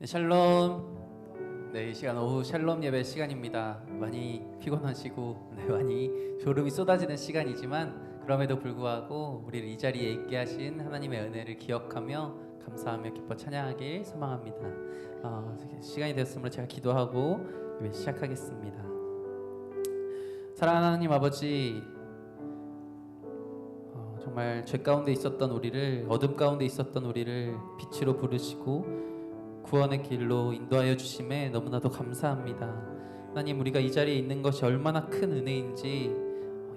네, 샬롬. 네, 이 시간 오후 샬롬 예배 시간입니다. 많이 피곤하시고 많이 졸음이 쏟아지는 시간이지만 그럼에도 불구하고 우리를 이 자리에 있게 하신 하나님의 은혜를 기억하며 감사하며 기뻐 찬양하길 소망합니다. 시간이 되었으므로 제가 기도하고 예배 시작하겠습니다. 사랑하는 하나님 아버지, 정말 죄 가운데 있었던 우리를, 어둠 가운데 있었던 우리를 빛으로 부르시고 구원의 길로 인도하여 주심에 너무나도 감사합니다. 하나님, 우리가 이 자리에 있는 것이 얼마나 큰 은혜인지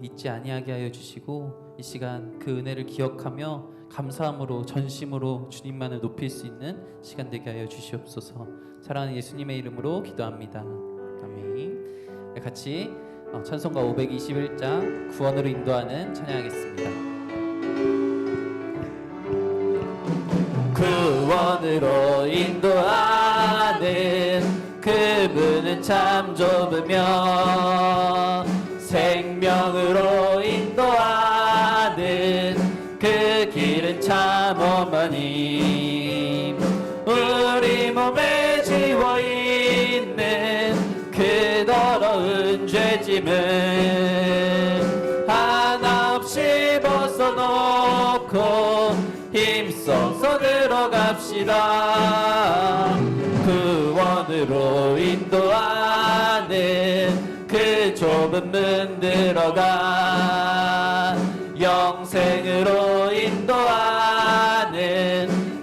잊지 아니하게 하여 주시고 이 시간 그 은혜를 기억하며 감사함으로 전심으로 주님만을 높일 수 있는 시간 되게 하여 주시옵소서. 사랑하는 예수님의 이름으로 기도합니다. 아멘. 같이 찬송가 521장 구원으로 인도하는 찬양하겠습니다. 구원으로 인도하는 그 문은 참 좁으며 생명으로 인도하는 그 길은 참 어머니 우리 몸에 지워있는 그 더러운 죄짐을 하나 없이 벗어놓고 힘써서 들어갑시다. 구원으로 인도하는 그 좁은 문 들어가 영생으로 인도하는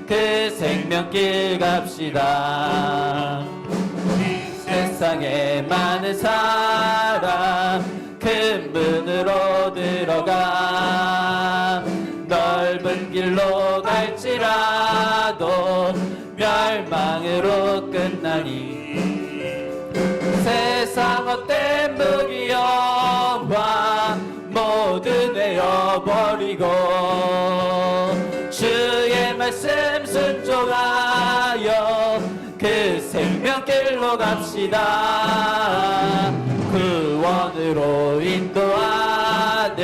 그 생명길 갑시다. 세상에 많은 사람 큰 문으로 들어가 넓은 길로 갈지라도 멸망으로 끝나니 세상 헛된 무기여와 모두 내어버리고 주의 말씀 순종하여 그 생명길로 갑시다. 구원으로 인도하는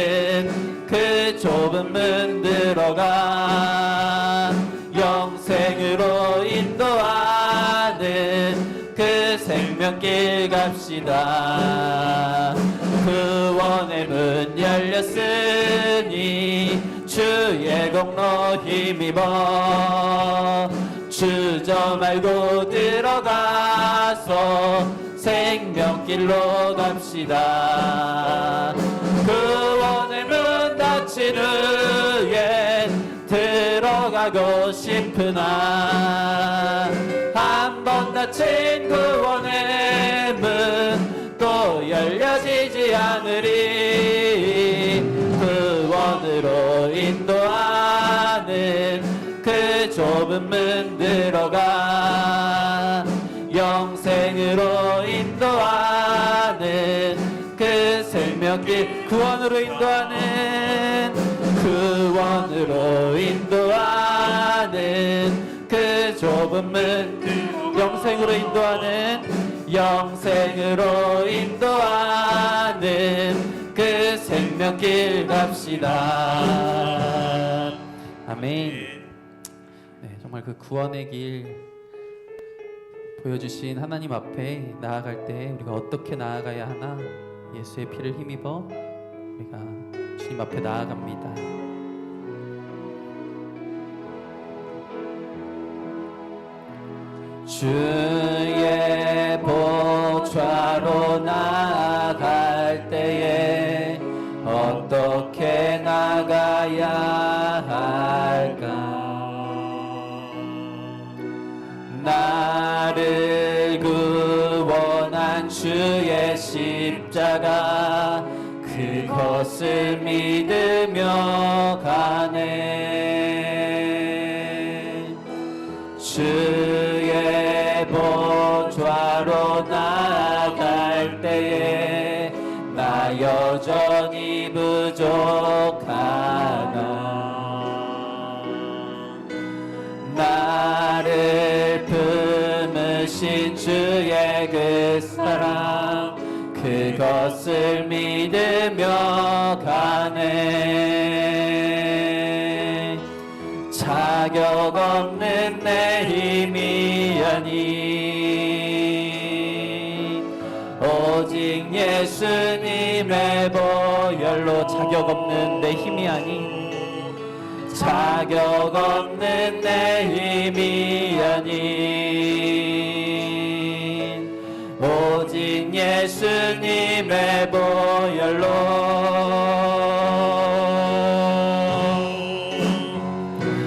그 좁은 문 들어가 영생으로 인도하는 그 생명길 갑시다. 구원의 문 열렸으니 주의 공로 힘입어 주저 말고 들어가서 생명길로 갑시다. 구원의 문 닫힌 후에 들어가고 싶으나 한 번 닫힌 구원의 문 또 열려지지 않으리. 구원으로 인도하는 그 좁은 문 들어가 영생으로 인도하는 그 생명길 구원으로 인도하는 그 좁은 문 영생으로 인도하는 그 생명길 갑시다. 아멘. 네, 정말 그 구원의 길 보여주신 하나님 앞에 나아갈 때 우리가 어떻게 나아가야 하나? 예수의 피를 힘입어 우리가 주님 앞에 나아갑니다. 주의 보좌로 나아갈 때에 어떻게 나가야 할까? 나를 구원한 주의 십자가 그것을 믿으며 가네. 주의 보좌로 나아갈 때에 나 여전히 부족하나. 나를 품으신 주의 그 사랑 그것을 믿으며 가네. 자격 없는 내 힘이여 아닌 오직 예수님의 보혈로 자격 없는 내 힘이 아닌 자격 없는 내 힘이 아닌 오직 예수님의 보혈로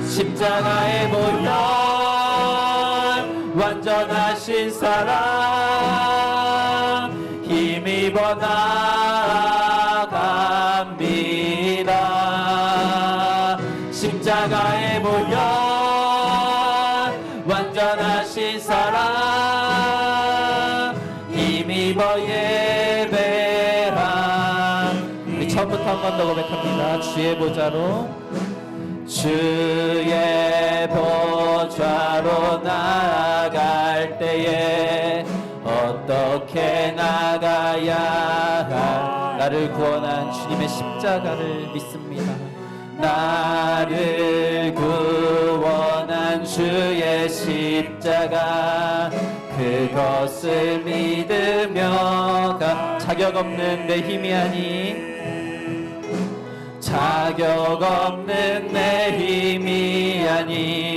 십자가의 보혈 완전하신 사랑 힘입어 나갑니다. 십자가의 보혈 완전하신 사랑 힘입어 예배함. 우리 처음부터 한 번 더 고백합니다. 주의 보좌로 주의 보좌로 나아갈 때에 어떻게 나가야 할 나를 구원한 주님의 십자가를 믿습니다. 나를 구원한 주의 십자가 그것을 믿으며 자격 없는 내 힘이 아닌 자격 없는 내 힘이 아닌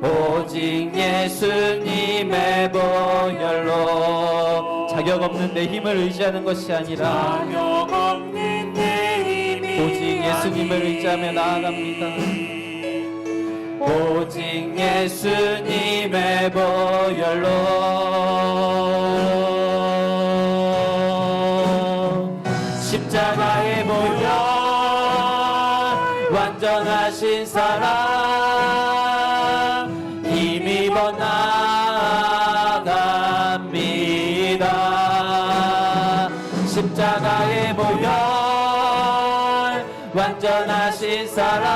오직 예수님의 보혈로 자격 없는 내 힘을 의지하는 것이 아니라 자격 없는 내 힘이 오직 예수님을 의지하며 나아갑니다. 오직 예수님의 보혈로 십자가의 보혈 완전하신 사랑 힘입어 나갑니다. 십자가의 보혈 완전하신 사랑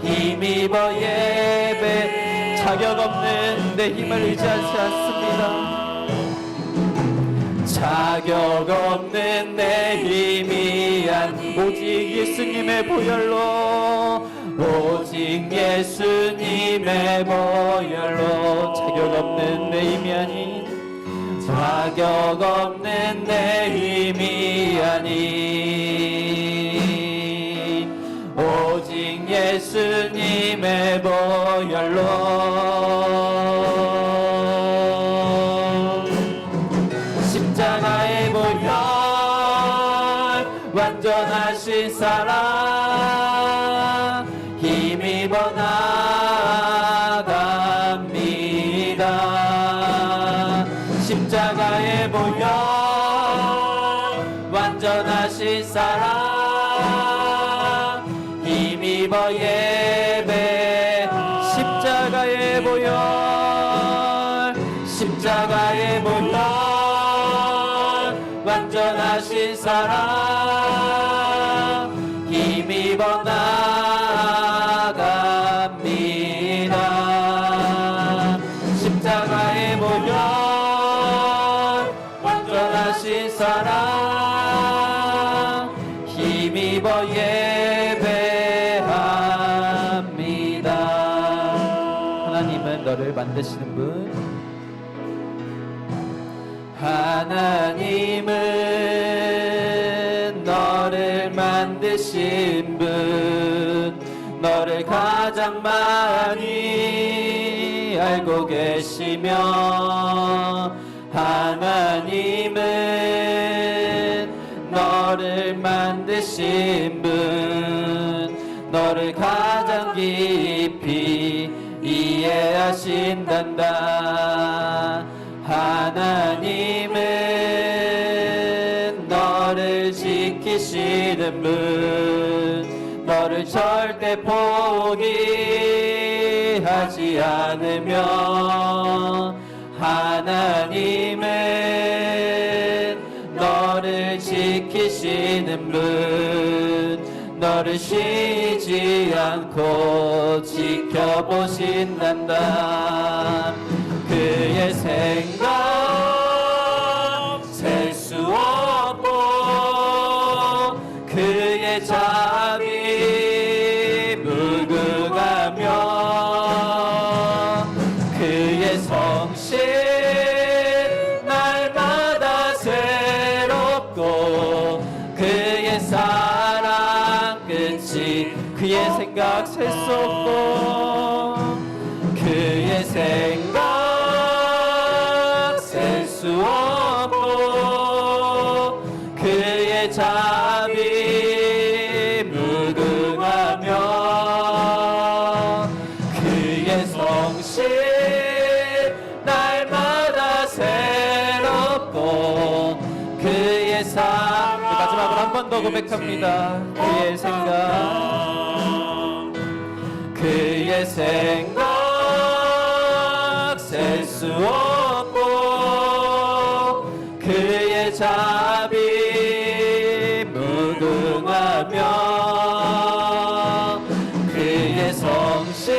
힘입어 예배 자격 없는 내 힘을 의지하지 않습니다. 자격 없는 내 힘이 아닌 오직 예수님의 보혈로 오직 예수님의 보혈로 자격 없는 내 힘이 아닌 자격 없는 내 힘이 아닌 오직 예수님의 보혈로 십자가의 보혈 완전하신 사랑 힘입어 나갑니다. 십자가의 보혈 완전하신 사랑 힘입어 예배 십자가의 보혈 십자가의 보혈 완전하신 사랑 힘입어 나갑니다. 십자가의 보혈 완전하신 사랑 힘입어 예배합니다. 하나님은 너를 만드시는 분 하나님은 너를 만드신 분 너를 가장 많이 알고 계시며 하나님은 너를 만드신 분 너를 가장 깊이 이해하신단다. 하나님은 너를 지키시는 분 너를 절대 포기하지 않으며 하나님은 너를 지키시는 분 너를 쉬지 않고 지켜보신단다. 그의 생각 셀 수 없고 그의 자비 무궁하며 그의 생각 셀 수 없고 그의 생각 셀 수 없고 그의 자비 무궁하며 그의 성실 날마다 새롭고 그의 삶 마지막으로 한 번 더 고백합니다. 그의 생각 그의 생각 셀 수 없고 그의 자비 무궁하며 그의 성실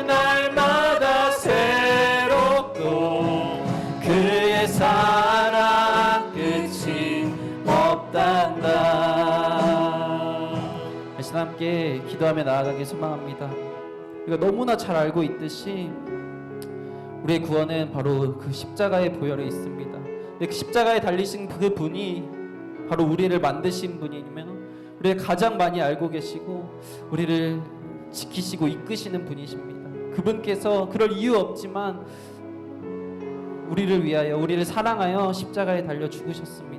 날마다 새롭고 그의 사랑 끝이 없단다. 다시 함께 기도하며 나아가길 소망합니다. 우리가 너무나 잘 알고 있듯이 우리의 구원은 바로 그 십자가의 보혈에 있습니다. 근데 그 십자가에 달리신 그 분이 바로 우리를 만드신 분이면 우리를 가장 많이 알고 계시고 우리를 지키시고 이끄시는 분이십니다. 그분께서 그럴 이유 없지만 우리를 위하여 우리를 사랑하여 십자가에 달려 죽으셨습니다.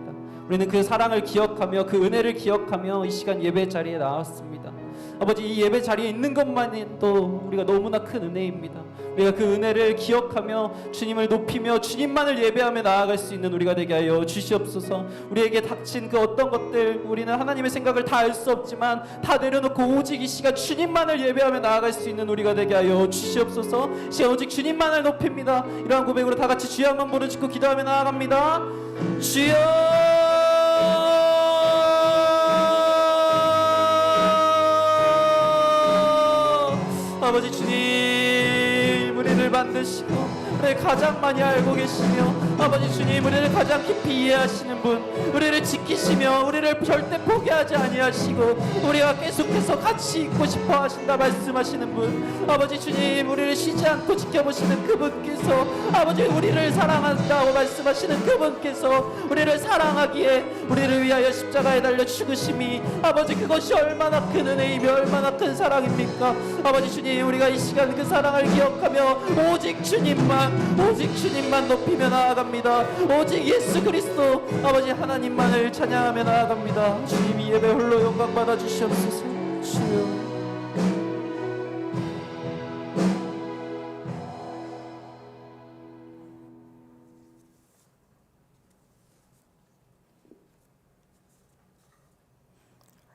우리는 그 사랑을 기억하며 그 은혜를 기억하며 이 시간 예배 자리에 나왔습니다. 아버지, 이 예배 자리에 있는 것만도 우리가 너무나 큰 은혜입니다. 우리가 그 은혜를 기억하며 주님을 높이며 주님만을 예배하며 나아갈 수 있는 우리가 되게 하여 주시옵소서. 우리에게 닥친 그 어떤 것들, 우리는 하나님의 생각을 다 알 수 없지만 다 내려놓고 오직 이 시간 주님만을 예배하며 나아갈 수 있는 우리가 되게 하여 주시옵소서. 이 시간 오직 주님만을 높입니다. 이러한 고백으로 다 같이 주여 한번 부르짖고 기도하며 나아갑니다. 주여, 아버지 주님, 우리를 만드시고 우리를 가장 많이 알고 계시며 아버지 주님, 우리를 가장 깊이 이해하시는 분, 우리를 지키시며 우리를 절대 포기하지 아니하시고 우리와 계속해서 같이 있고 싶어 하신다 말씀하시는 분, 아버지 주님, 우리를 쉬지 않고 지켜보시는 그분께서 아버지 우리를 사랑한다고 말씀하시는 그분께서 우리를 사랑하기에 우리를 위하여 십자가에 달려 죽으심이 아버지 그것이 얼마나 큰 은혜이며 얼마나 큰 사랑입니까? 아버지 주님, 우리가 이 시간 그 사랑을 기억하며 오직 주님만 높이며 나아갑니다. 오직 예수 그리스도 아버지 하나님만을 찬양하며 나아갑니다. 주님, 이 예배 홀로 영광 받아 주시옵소서. 주여,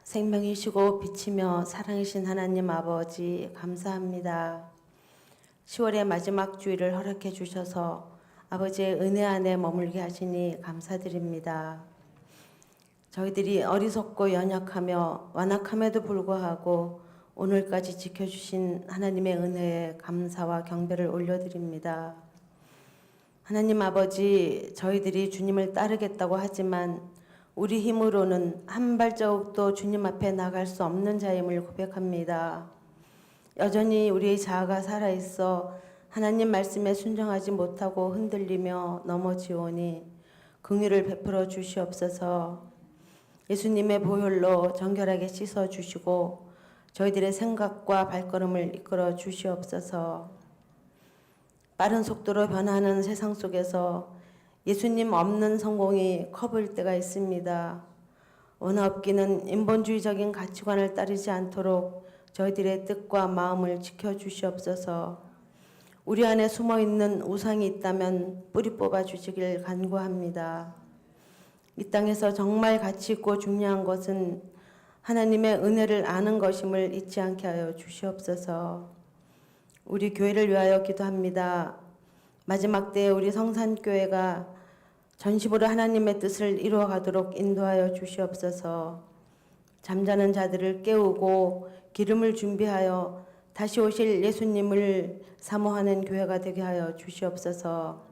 생명이시고 빛이며 사랑이신 하나님 아버지, 감사합니다. 10월의 마지막 주일을 허락해 주셔서 아버지의 은혜 안에 머물게 하시니 감사드립니다. 저희들이 어리석고 연약하며 완악함에도 불구하고 오늘까지 지켜주신 하나님의 은혜에 감사와 경배를 올려드립니다. 하나님 아버지, 저희들이 주님을 따르겠다고 하지만 우리 힘으로는 한 발자국도 주님 앞에 나갈 수 없는 자임을 고백합니다. 여전히 우리의 자아가 살아있어 하나님 말씀에 순종하지 못하고 흔들리며 넘어지오니 긍휼을 베풀어 주시옵소서. 예수님의 보혈로 정결하게 씻어 주시고 저희들의 생각과 발걸음을 이끌어 주시옵소서. 빠른 속도로 변하는 세상 속에서 예수님 없는 성공이 커보일 때가 있습니다. 원하옵기는 인본주의적인 가치관을 따르지 않도록 저희들의 뜻과 마음을 지켜주시옵소서. 우리 안에 숨어있는 우상이 있다면 뿌리 뽑아 주시길 간구합니다. 이 땅에서 정말 가치 있고 중요한 것은 하나님의 은혜를 아는 것임을 잊지 않게 하여 주시옵소서. 우리 교회를 위하여 기도합니다. 마지막 때에 우리 성산교회가 전심으로 하나님의 뜻을 이루어가도록 인도하여 주시옵소서. 잠자는 자들을 깨우고 기름을 준비하여 다시 오실 예수님을 사모하는 교회가 되게 하여 주시옵소서.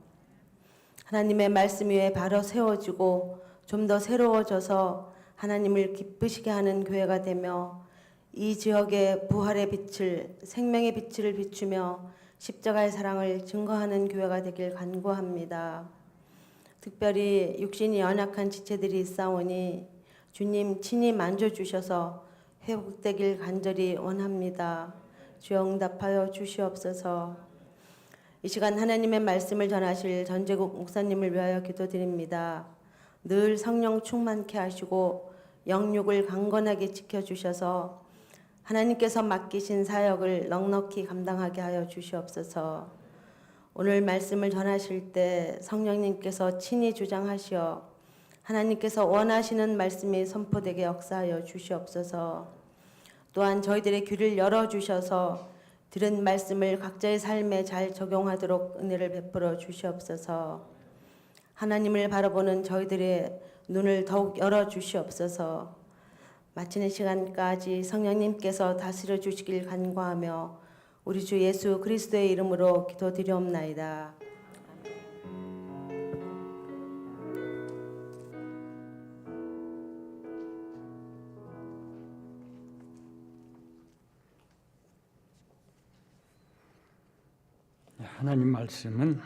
하나님의 말씀 위에 바로 세워지고 좀 더 새로워져서 하나님을 기쁘시게 하는 교회가 되며 이 지역의 부활의 빛을, 생명의 빛을 비추며 십자가의 사랑을 증거하는 교회가 되길 간구합니다. 특별히 육신이 연약한 지체들이 있사오니 주님 친히 만져주셔서 회복되길 간절히 원합니다. 주여 응답하여 주시옵소서. 이 시간 하나님의 말씀을 전하실 전재국 목사님을 위하여 기도드립니다. 늘 성령 충만케 하시고 영육을 강건하게 지켜주셔서 하나님께서 맡기신 사역을 넉넉히 감당하게 하여 주시옵소서. 오늘 말씀을 전하실 때 성령님께서 친히 주장하시어 하나님께서 원하시는 말씀이 선포되게 역사하여 주시옵소서. 또한 저희들의 귀를 열어주셔서 들은 말씀을 각자의 삶에 잘 적용하도록 은혜를 베풀어 주시옵소서. 하나님을 바라보는 저희들의 눈을 더욱 열어주시옵소서. 마치는 시간까지 성령님께서 다스려 주시길 간구하며 우리 주 예수 그리스도의 이름으로 기도드리옵나이다. 하나님 말씀은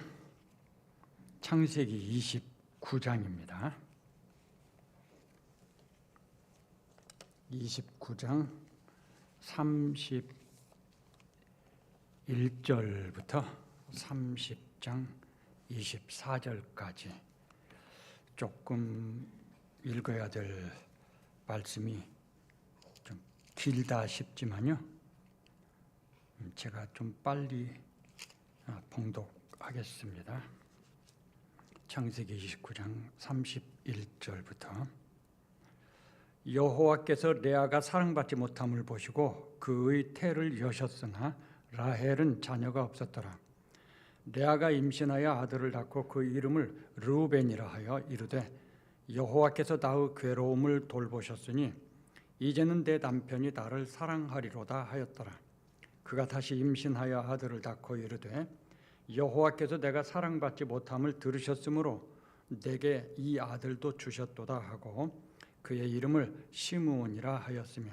창세기 29장입니다. 29장 31절부터 30장 24절까지 조금 읽어야 될 말씀이 좀 길다 싶지만요. 제가 좀 빨리 봉독하겠습니다. 창세기 29장 31절부터 여호와께서 레아가 사랑받지 못함을 보시고 그의 태를 여셨으나 라헬은 자녀가 없었더라. 레아가 임신하여 아들을 낳고 그 이름을 르우벤이라 하여 이르되 여호와께서 나의 괴로움을 돌보셨으니 이제는 내 남편이 나를 사랑하리로다 하였더라. 그가 다시 임신하여 아들을 낳고 이르되 여호와께서 내가 사랑받지 못함을 들으셨으므로 내게 이 아들도 주셨도다 하고 그의 이름을 시므온이라 하였으며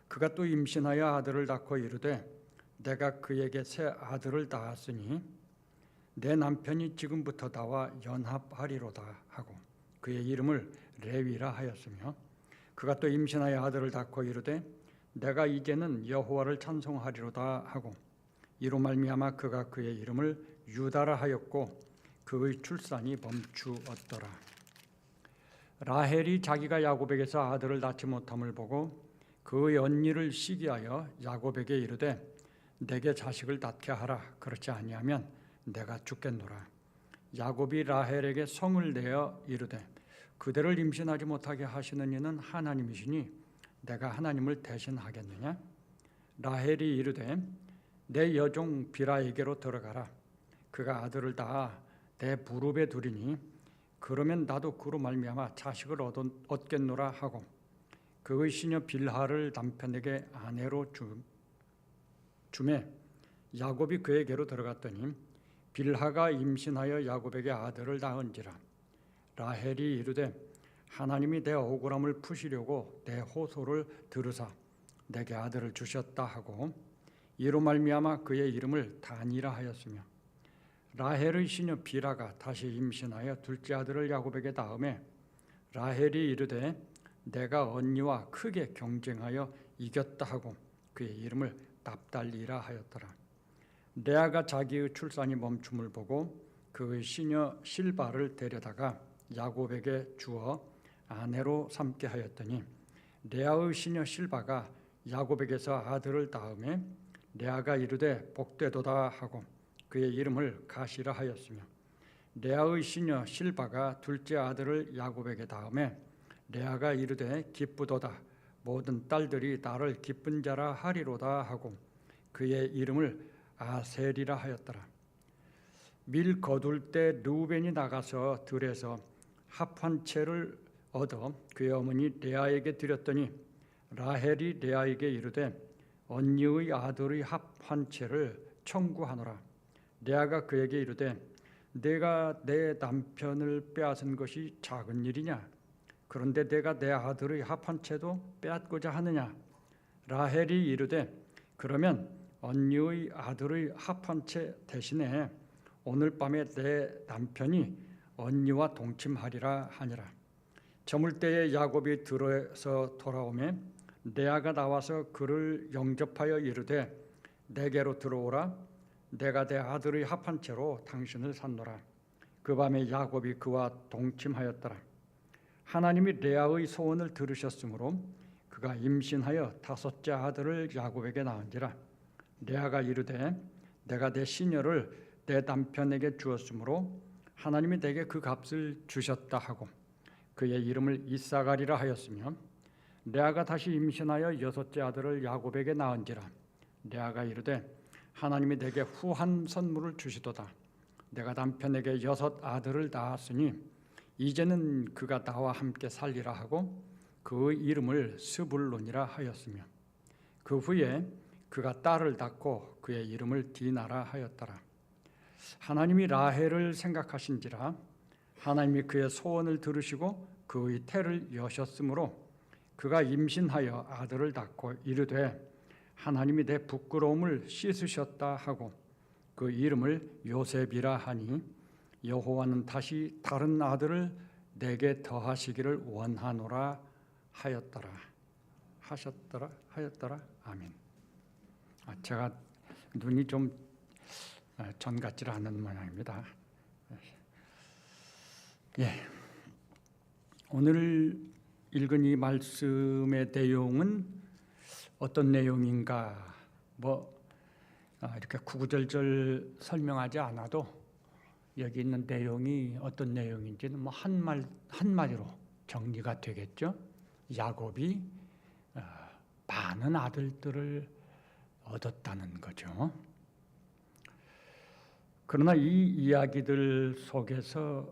그가 또 임신하여 아들을 낳고 이르되 내가 그에게 새 아들을 낳았으니 내 남편이 지금부터 나와 연합하리로다 하고 그의 이름을 레위라 하였으며 그가 또 임신하여 아들을 낳고 이르되 내가 이제는 여호와를 찬송하리로다 하고 이로 말미암아 그가 그의 이름을 유다라 하였고 그의 출산이 멈추었더라. 라헬이 자기가 야곱에게서 아들을 낳지 못함을 보고 그의 언니를 시기하여 야곱에게 이르되 내게 자식을 낳게 하라. 그렇지 아니하면 내가 죽겠노라. 야곱이 라헬에게 성을 내어 이르되 그대를 임신하지 못하게 하시는 이는 하나님이시니 내가 하나님을 대신하겠느냐? 라헬이 이르되 내 여종 비라에게로 들어가라. 그가 아들을 낳아 내 무릎에 두리니 그러면 나도 그로 말미암아 자식을 얻겠노라 하고 그의 시녀 빌하를 남편에게 아내로 주매 야곱이 그에게로 들어갔더니 빌하가 임신하여 야곱에게 아들을 낳은지라. 라헬이 이르되 하나님이 내 억울함을 푸시려고 내 호소를 들으사 내게 아들을 주셨다 하고 이로 말미암아 그의 이름을 다니라 하였으며 라헬의 시녀 비라가 다시 임신하여 둘째 아들을 야곱에게 낳음에 라헬이 이르되 내가 언니와 크게 경쟁하여 이겼다 하고 그의 이름을 납달리라 하였더라. 레아가 자기의 출산이 멈춤을 보고 그의 시녀 실바를 데려다가 야곱에게 주어 아내로 삼게 하였더니 레아의 시녀 실바가 야곱에게서 아들을 낳음에 레아가 이르되 복되도다 하고 그의 이름을 가시라 하였으며 레아의 시녀 실바가 둘째 아들을 야곱에게 낳음에 레아가 이르되 기쁘도다 모든 딸들이 나를 기쁜 자라 하리로다 하고 그의 이름을 아셀이라 하였더라. 밀 거둘 때 르우벤이 나가서 들에서 합 한 채를 얻어 그의 어머니 레아에게 드렸더니 라헬이 레아에게 이르되 언니의 아들의 합 한 채를 청구하노라. 레아가 그에게 이르되 내가 내 남편을 빼앗은 것이 작은 일이냐? 그런데 내가 내 아들의 합 한 채도 빼앗고자 하느냐? 라헬이 이르되 그러면 언니의 아들의 합 한 채 대신에 오늘 밤에 내 남편이 언니와 동침하리라 하니라. 저물 때에 야곱이 들어서 돌아오매 레아가 나와서 그를 영접하여 이르되 내게로 들어오라. 내가 내 아들의 합한 채로 당신을 샀노라. 그 밤에 야곱이 그와 동침하였더라. 하나님이 레아의 소원을 들으셨으므로 그가 임신하여 5째 아들을 야곱에게 낳은지라. 레아가 이르되 내가 내 시녀를 내 남편에게 주었으므로 하나님이 내게 그 값을 주셨다 하고 그의 이름을 이사가리라 하였으며, 레아가 다시 임신하여 6째 아들을 야곱에게 낳은지라. 레아가 이르되 하나님이 내게 후한 선물을 주시도다. 내가 남편에게 6 아들을 낳았으니 이제는 그가 나와 함께 살리라 하고 그 이름을 스불론이라 하였으며, 그 후에 그가 딸을 낳고 그의 이름을 디나라 하였더라. 하나님이 라헬을 생각하신지라. 하나님이 그의 소원을 들으시고 그의 태를 여셨으므로 그가 임신하여 아들을 낳고 이르되 하나님이 내 부끄러움을 씻으셨다 하고 그 이름을 요셉이라 하니, 여호와는 다시 다른 아들을 내게 더하시기를 원하노라 하였더라. 하였더라. 아멘. 제가 눈이 좀 전 같지 않은 모양입니다. 오늘 읽은 이 말씀의 내용은 어떤 내용인가? 이렇게 구구절절 설명하지 않아도 여기 있는 내용이 어떤 내용인지는 한마디로 정리가 되겠죠. 야곱이 많은 아들들을 얻었다는 거죠. 그러나 이 이야기들 속에서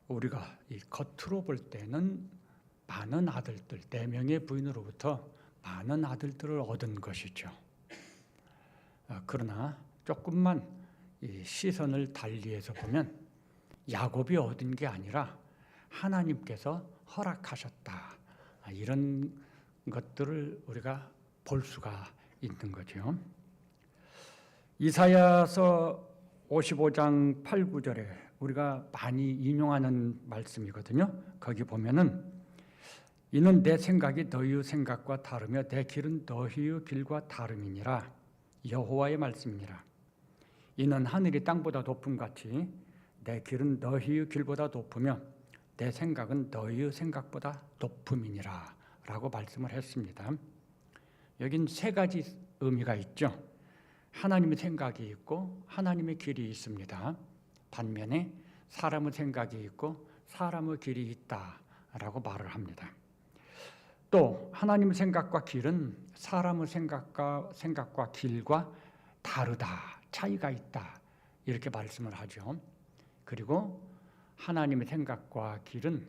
우리가 이 겉으로 볼 때는 많은 아들들, 4명의 부인으로부터 많은 아들들을 얻은 것이죠. 그러나 조금만 이 시선을 달리해서 보면 야곱이 얻은 게 아니라 하나님께서 허락하셨다, 이런 것들을 우리가 볼 수가 있는 거죠. 이사야서 55장 8, 9절에 우리가 많이 인용하는 말씀이거든요. 거기 보면은 이는 내 생각이 너희의 생각과 다르며 내 길은 너희의 길과 다름이니라. 여호와의 말씀이니라. 이는 하늘이 땅보다 높음 같이 내 길은 너희의 길보다 높으며 내 생각은 너희의 생각보다 높음이니라 라고 말씀을 했습니다. 여긴 3가지 의미가 있죠. 하나님의 생각이 있고 하나님의 길이 있습니다. 반면에 사람의 생각이 있고 사람의 길이 있다라고 말을 합니다. 또 하나님의 생각과 길은 사람의 생각과 길과 다르다, 차이가 있다, 이렇게 말씀을 하죠. 그리고 하나님의 생각과 길은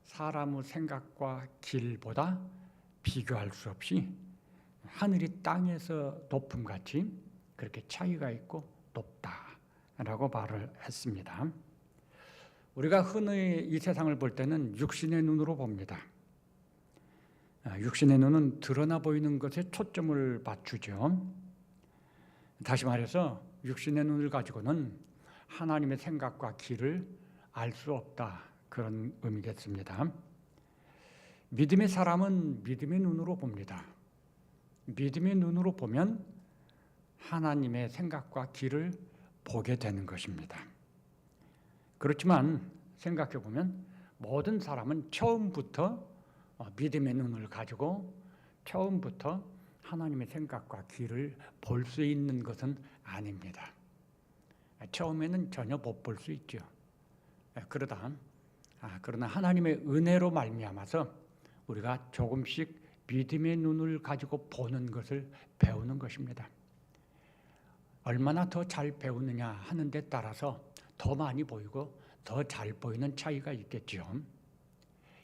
사람의 생각과 길보다 비교할 수 없이 하늘이 땅에서 높음같이 그렇게 차이가 있고 높다라고 말을 했습니다. 우리가 흔히 이 세상을 볼 때는 육신의 눈으로 봅니다. 육신의 눈은 드러나 보이는 것에 초점을 맞추죠. 다시 말해서 육신의 눈을 가지고는 하나님의 생각과 길을 알 수 없다, 그런 의미겠습니다. 믿음의 사람은 믿음의 눈으로 봅니다. 믿음의 눈으로 보면 하나님의 생각과 길을 보게 되는 것입니다. 그렇지만 생각해 보면 모든 사람은 처음부터 믿음의 눈을 가지고 처음부터 하나님의 생각과 길을 볼 수 있는 것은 아닙니다. 처음에는 전혀 못 볼 수 있죠. 그러나 하나님의 은혜로 말미암아서 우리가 조금씩 믿음의 눈을 가지고 보는 것을 배우는 것입니다. 얼마나 더 잘 배우느냐 하는 데 따라서 더 많이 보이고 더 잘 보이는 차이가 있겠죠.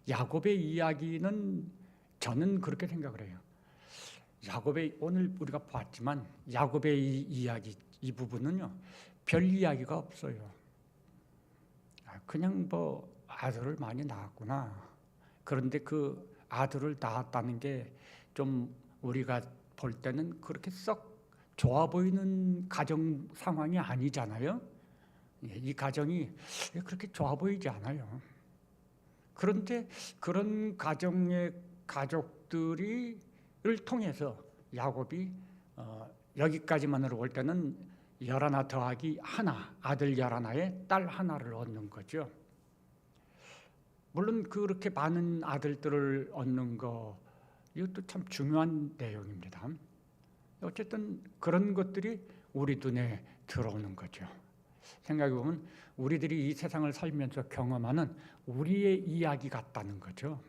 야곱의 이야기는 저는 그렇게 생각을 해요. 야곱의, 오늘 우리가 봤지만 야곱의 이 이야기, 이 부분은요, 별 이야기가 없어요. 그냥 아들을 많이 낳았구나. 그런데 그 아들을 낳았다는 게 좀 우리가 볼 때는 그렇게 썩 좋아 보이는 가정 상황이 아니잖아요. 이 가정이 그렇게 좋아 보이지 않아요. 그런데 그런 가정의 가족들이 통해서 야곱이 여기까지만으로 올 때는 11 더하기 하나, 아들 11에 딸 하나를 얻는 거죠. 물론 그렇게 많은 아들들을 얻는 거 이것도 참 중요한 내용입니다. 어쨌든 그런 것들이 우리 눈에 들어오는 거죠. 생각해 보면 우리들이 이 세상을 살면서 경험하는 우리의 이야기 같다는 거죠.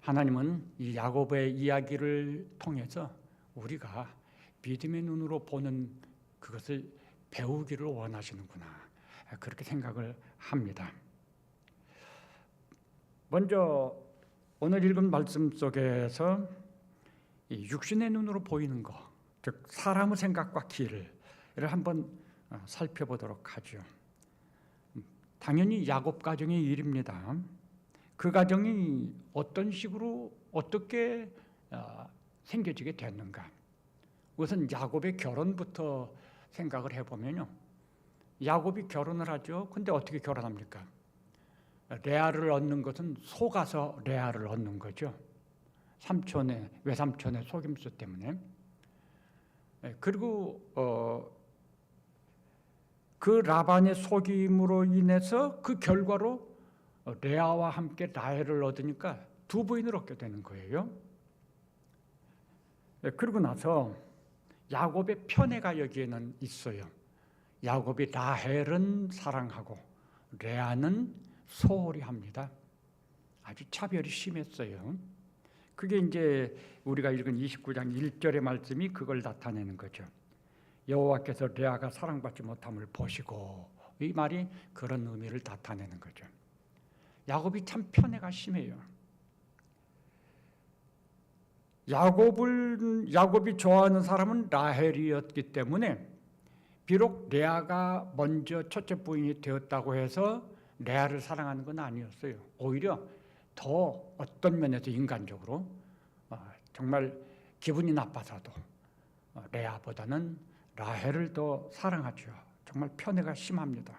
하나님은 이 야곱의 이야기를 통해서 우리가 믿음의 눈으로 보는 그것을 배우기를 원하시는구나, 그렇게 생각을 합니다. 먼저 오늘 읽은 말씀 속에서 이 육신의 눈으로 보이는 것, 즉 사람의 생각과 길을 한번 살펴보도록 하죠. 당연히 야곱 가정의 일입니다. 그 가정이 어떤 식으로 어떻게 생겨지게 됐는가. 우선 야곱의 결혼부터 생각을 해보면요, 야곱이 결혼을 하죠. 근데 어떻게 결혼합니까? 레아를 얻는 것은 속아서 레아를 얻는 거죠. 외삼촌의 속임수 때문에. 그리고 그 라반의 속임으로 인해서 그 결과로 레아와 함께 라헬을 얻으니까 두 부인을 얻게 되는 거예요. 그리고 나서 야곱의 편애가 여기에는 있어요. 야곱이 라헬은 사랑하고 레아는 소홀히 합니다. 아주 차별이 심했어요. 그게 이제 우리가 읽은 29장 1절의 말씀이 그걸 나타내는 거죠. 여호와께서 레아가 사랑받지 못함을 보시고, 이 말이 그런 의미를 나타내는 거죠. 야곱이 참 편애가 심해요. 야곱이 좋아하는 사람은 라헬이었기 때문에 비록 레아가 먼저 첫째 부인이 되었다고 해서 레아를 사랑하는 건 아니었어요. 오히려 더 어떤 면에서 인간적으로 정말 기분이 나빠서도 레아보다는 라헬을 더 사랑하죠. 정말 편애가 심합니다.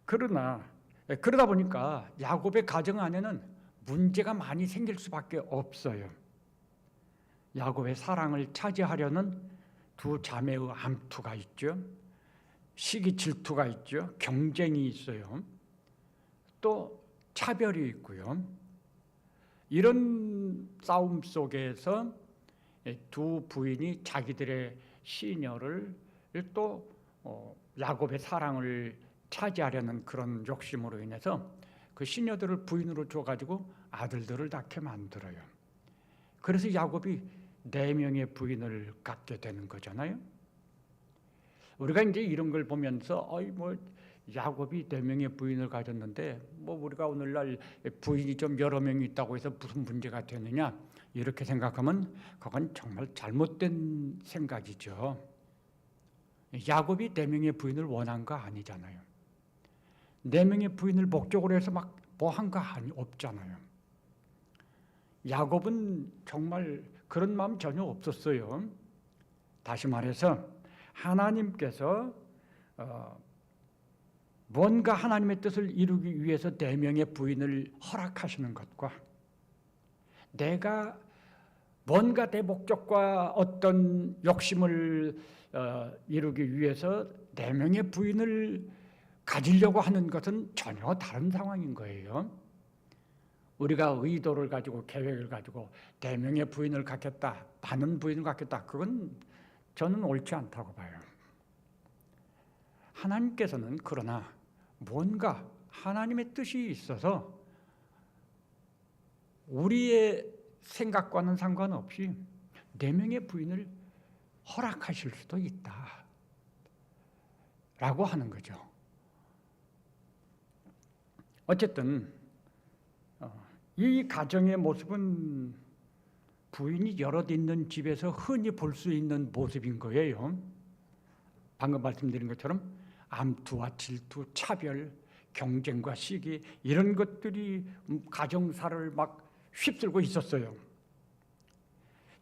그러다 보니까 야곱의 가정 안에는 문제가 많이 생길 수밖에 없어요. 야곱의 사랑을 차지하려는 두 자매의 암투가 있죠. 시기 질투가 있죠. 경쟁이 있어요. 또 차별이 있고요. 이런 싸움 속에서 두 부인이 자기들의 시녀를 또 야곱의 사랑을 차지하려는 그런 욕심으로 인해서 그 시녀들을 부인으로 줘가지고 아들들을 낳게 만들어요. 그래서 야곱이 4명의 부인을 갖게 되는 거잖아요. 우리가 이제 이런 걸 보면서 야곱이 4명의 부인을 가졌는데 우리가 오늘날 부인이 좀 여러 명이 있다고 해서 무슨 문제가 되느냐, 이렇게 생각하면 그건 정말 잘못된 생각이죠. 야곱이 4명의 부인을 원한 거 아니잖아요. 4명의 부인을 목적으로 해서 막 뭐 한 거 없잖아요. 야곱은 정말 그런 마음 전혀 없었어요. 다시 말해서 하나님께서 뭔가 하나님의 뜻을 이루기 위해서 4명의 부인을 허락하시는 것과 내가 뭔가 내 목적과 어떤 욕심을 이루기 위해서 4명의 부인을 가지려고 하는 것은 전혀 다른 상황인 거예요. 우리가 의도를 가지고 계획을 가지고 4명의 부인을 갖겠다, 많은 부인을 갖겠다, 그건 저는 옳지 않다고 봐요. 하나님께서는 그러나 뭔가 하나님의 뜻이 있어서 우리의 생각과는 상관없이 4명의 부인을 허락하실 수도 있다 라고 하는 거죠. 어쨌든 이 가정의 모습은 부인이 여럿 있는 집에서 흔히 볼 수 있는 모습인 거예요. 방금 말씀드린 것처럼 암투와 질투, 차별, 경쟁과 시기, 이런 것들이 가정사를 막 휩쓸고 있었어요.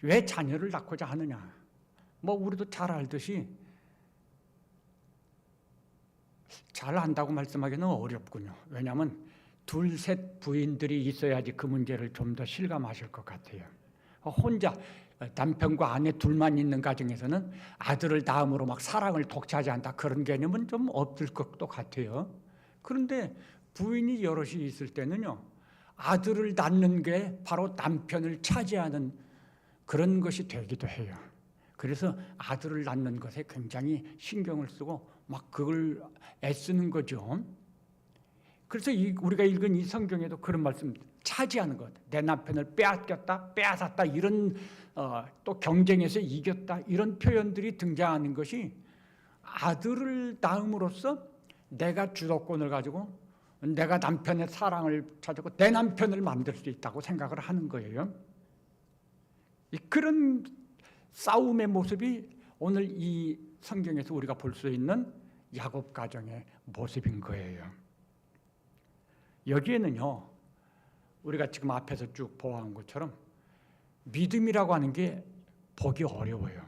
왜 자녀를 낳고자 하느냐? 우리도 잘 알듯이, 잘 안다고 말씀하기는 어렵군요. 왜냐하면 둘, 셋 부인들이 있어야지 그 문제를 좀 더 실감하실 것 같아요. 혼자 남편과 아내 둘만 있는 가정에서는 아들을 다음으로 막 사랑을 독차지한다 그런 개념은 좀 없을 것도 같아요. 그런데 부인이 여럿이 있을 때는요, 아들을 낳는 게 바로 남편을 차지하는 그런 것이 되기도 해요. 그래서 아들을 낳는 것에 굉장히 신경을 쓰고 막 그걸 애쓰는 거죠. 그래서 우리가 읽은 이 성경에도 그런 말씀, 차지하는 것, 내 남편을 빼앗겼다, 빼앗았다, 이런 또 경쟁에서 이겼다, 이런 표현들이 등장하는 것이 아들을 낳음으로써 내가 주도권을 가지고 내가 남편의 사랑을 찾고 내 남편을 만들 수 있다고 생각을 하는 거예요. 그런 싸움의 모습이 오늘 이 성경에서 우리가 볼 수 있는 야곱 가정의 모습인 거예요. 여기에는요, 우리가 지금 앞에서 쭉 보아한 것처럼 믿음이라고 하는 게 보기 어려워요.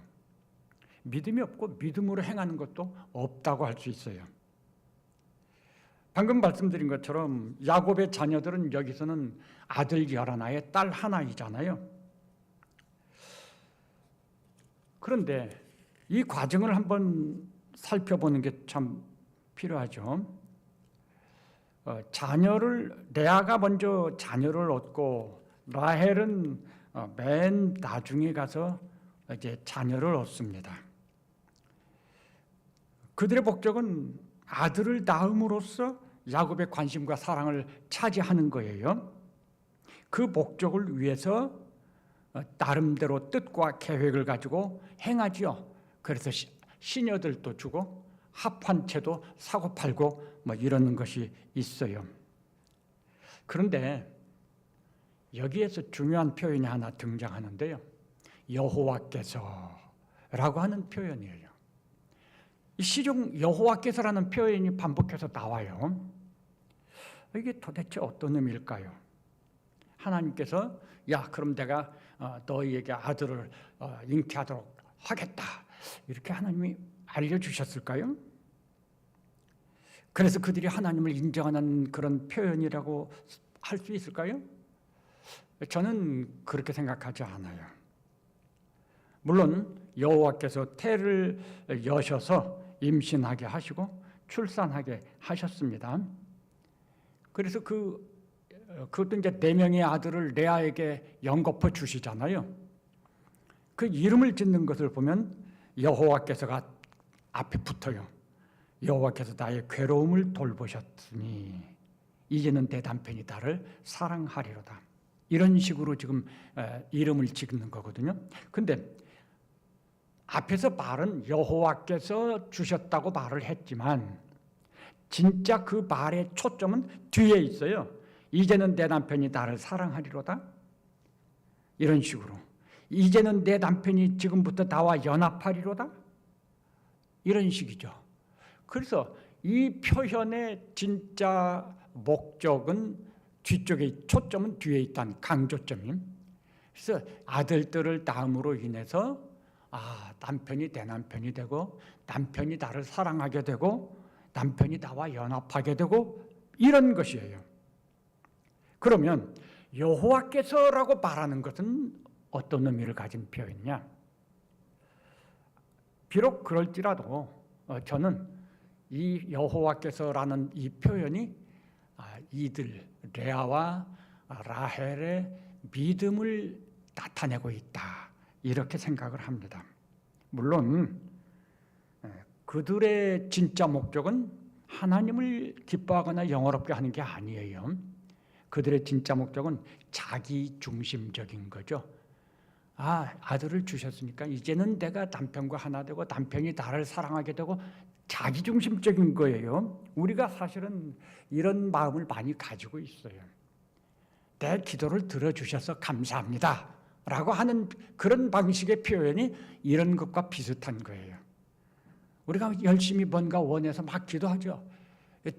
믿음이 없고 믿음으로 행하는 것도 없다고 할 수 있어요. 방금 말씀드린 것처럼 야곱의 자녀들은 여기서는 아들 11에 딸 하나이잖아요. 그런데 이 과정을 한번 살펴보는 게 참 필요하죠. 레아가 먼저 자녀를 얻고 라헬은 맨 나중에 가서 이제 자녀를 얻습니다. 그들의 목적은 아들을 낳음으로써 야곱의 관심과 사랑을 차지하는 거예요. 그 목적을 위해서 나름대로 뜻과 계획을 가지고 행하지요. 그래서 시녀들도 주고 합환채도 사고 팔고 뭐 이런 것이 있어요. 그런데 여기에서 중요한 표현이 하나 등장하는데요, 여호와께서라고 하는 표현이에요. 이 시중 여호와께서라는 표현이 반복해서 나와요. 이게 도대체 어떤 의미일까요? 하나님께서 그럼 내가 너희에게 아들을 잉태하도록 하겠다, 이렇게 하나님이 알려주셨을까요? 그래서 그들이 하나님을 인정하는 그런 표현이라고 할 수 있을까요? 저는 그렇게 생각하지 않아요. 물론 여호와께서 태를 여셔서 임신하게 하시고 출산하게 하셨습니다. 그래서 그것도 이제 4명의 아들을 레아에게 연거푸 주시잖아요. 그 이름을 짓는 것을 보면 여호와께서가 앞에 붙어요. 여호와께서 나의 괴로움을 돌보셨으니 이제는 내 남편이 나를 사랑하리로다. 이런 식으로 지금 이름을 짓는 거거든요. 근데 앞에서 말은 여호와께서 주셨다고 말을 했지만 진짜 그 말의 초점은 뒤에 있어요. 이제는 내 남편이 나를 사랑하리로다. 이런 식으로. 이제는 내 남편이 지금부터 나와 연합하리로다. 이런 식이죠. 그래서 이 표현의 진짜 목적은 뒤쪽에, 초점은 뒤에 있다는 강조점이. 그래서 아들들을 낳음으로 인해서 남편이 내 남편이 되고 남편이 나를 사랑하게 되고 남편이 나와 연합하게 되고 이런 것이에요. 그러면 여호와께서라고 말하는 것은 어떤 의미를 가진 표현이냐? 비록 그럴지라도 저는 이 여호와께서라는 이 표현이 이들 레아와 라헬의 믿음을 나타내고 있다, 이렇게 생각을 합니다. 물론 그들의 진짜 목적은 하나님을 기뻐하거나 영화롭게 하는 게 아니에요. 그들의 진짜 목적은 자기 중심적인 거죠. 아들을 주셨으니까 이제는 내가 남편과 하나 되고 남편이 나를 사랑하게 되고, 자기 중심적인 거예요. 우리가 사실은 이런 마음을 많이 가지고 있어요. 내 기도를 들어주셔서 감사합니다 라고 하는 그런 방식의 표현이 이런 것과 비슷한 거예요. 우리가 열심히 뭔가 원해서 막 기도하죠.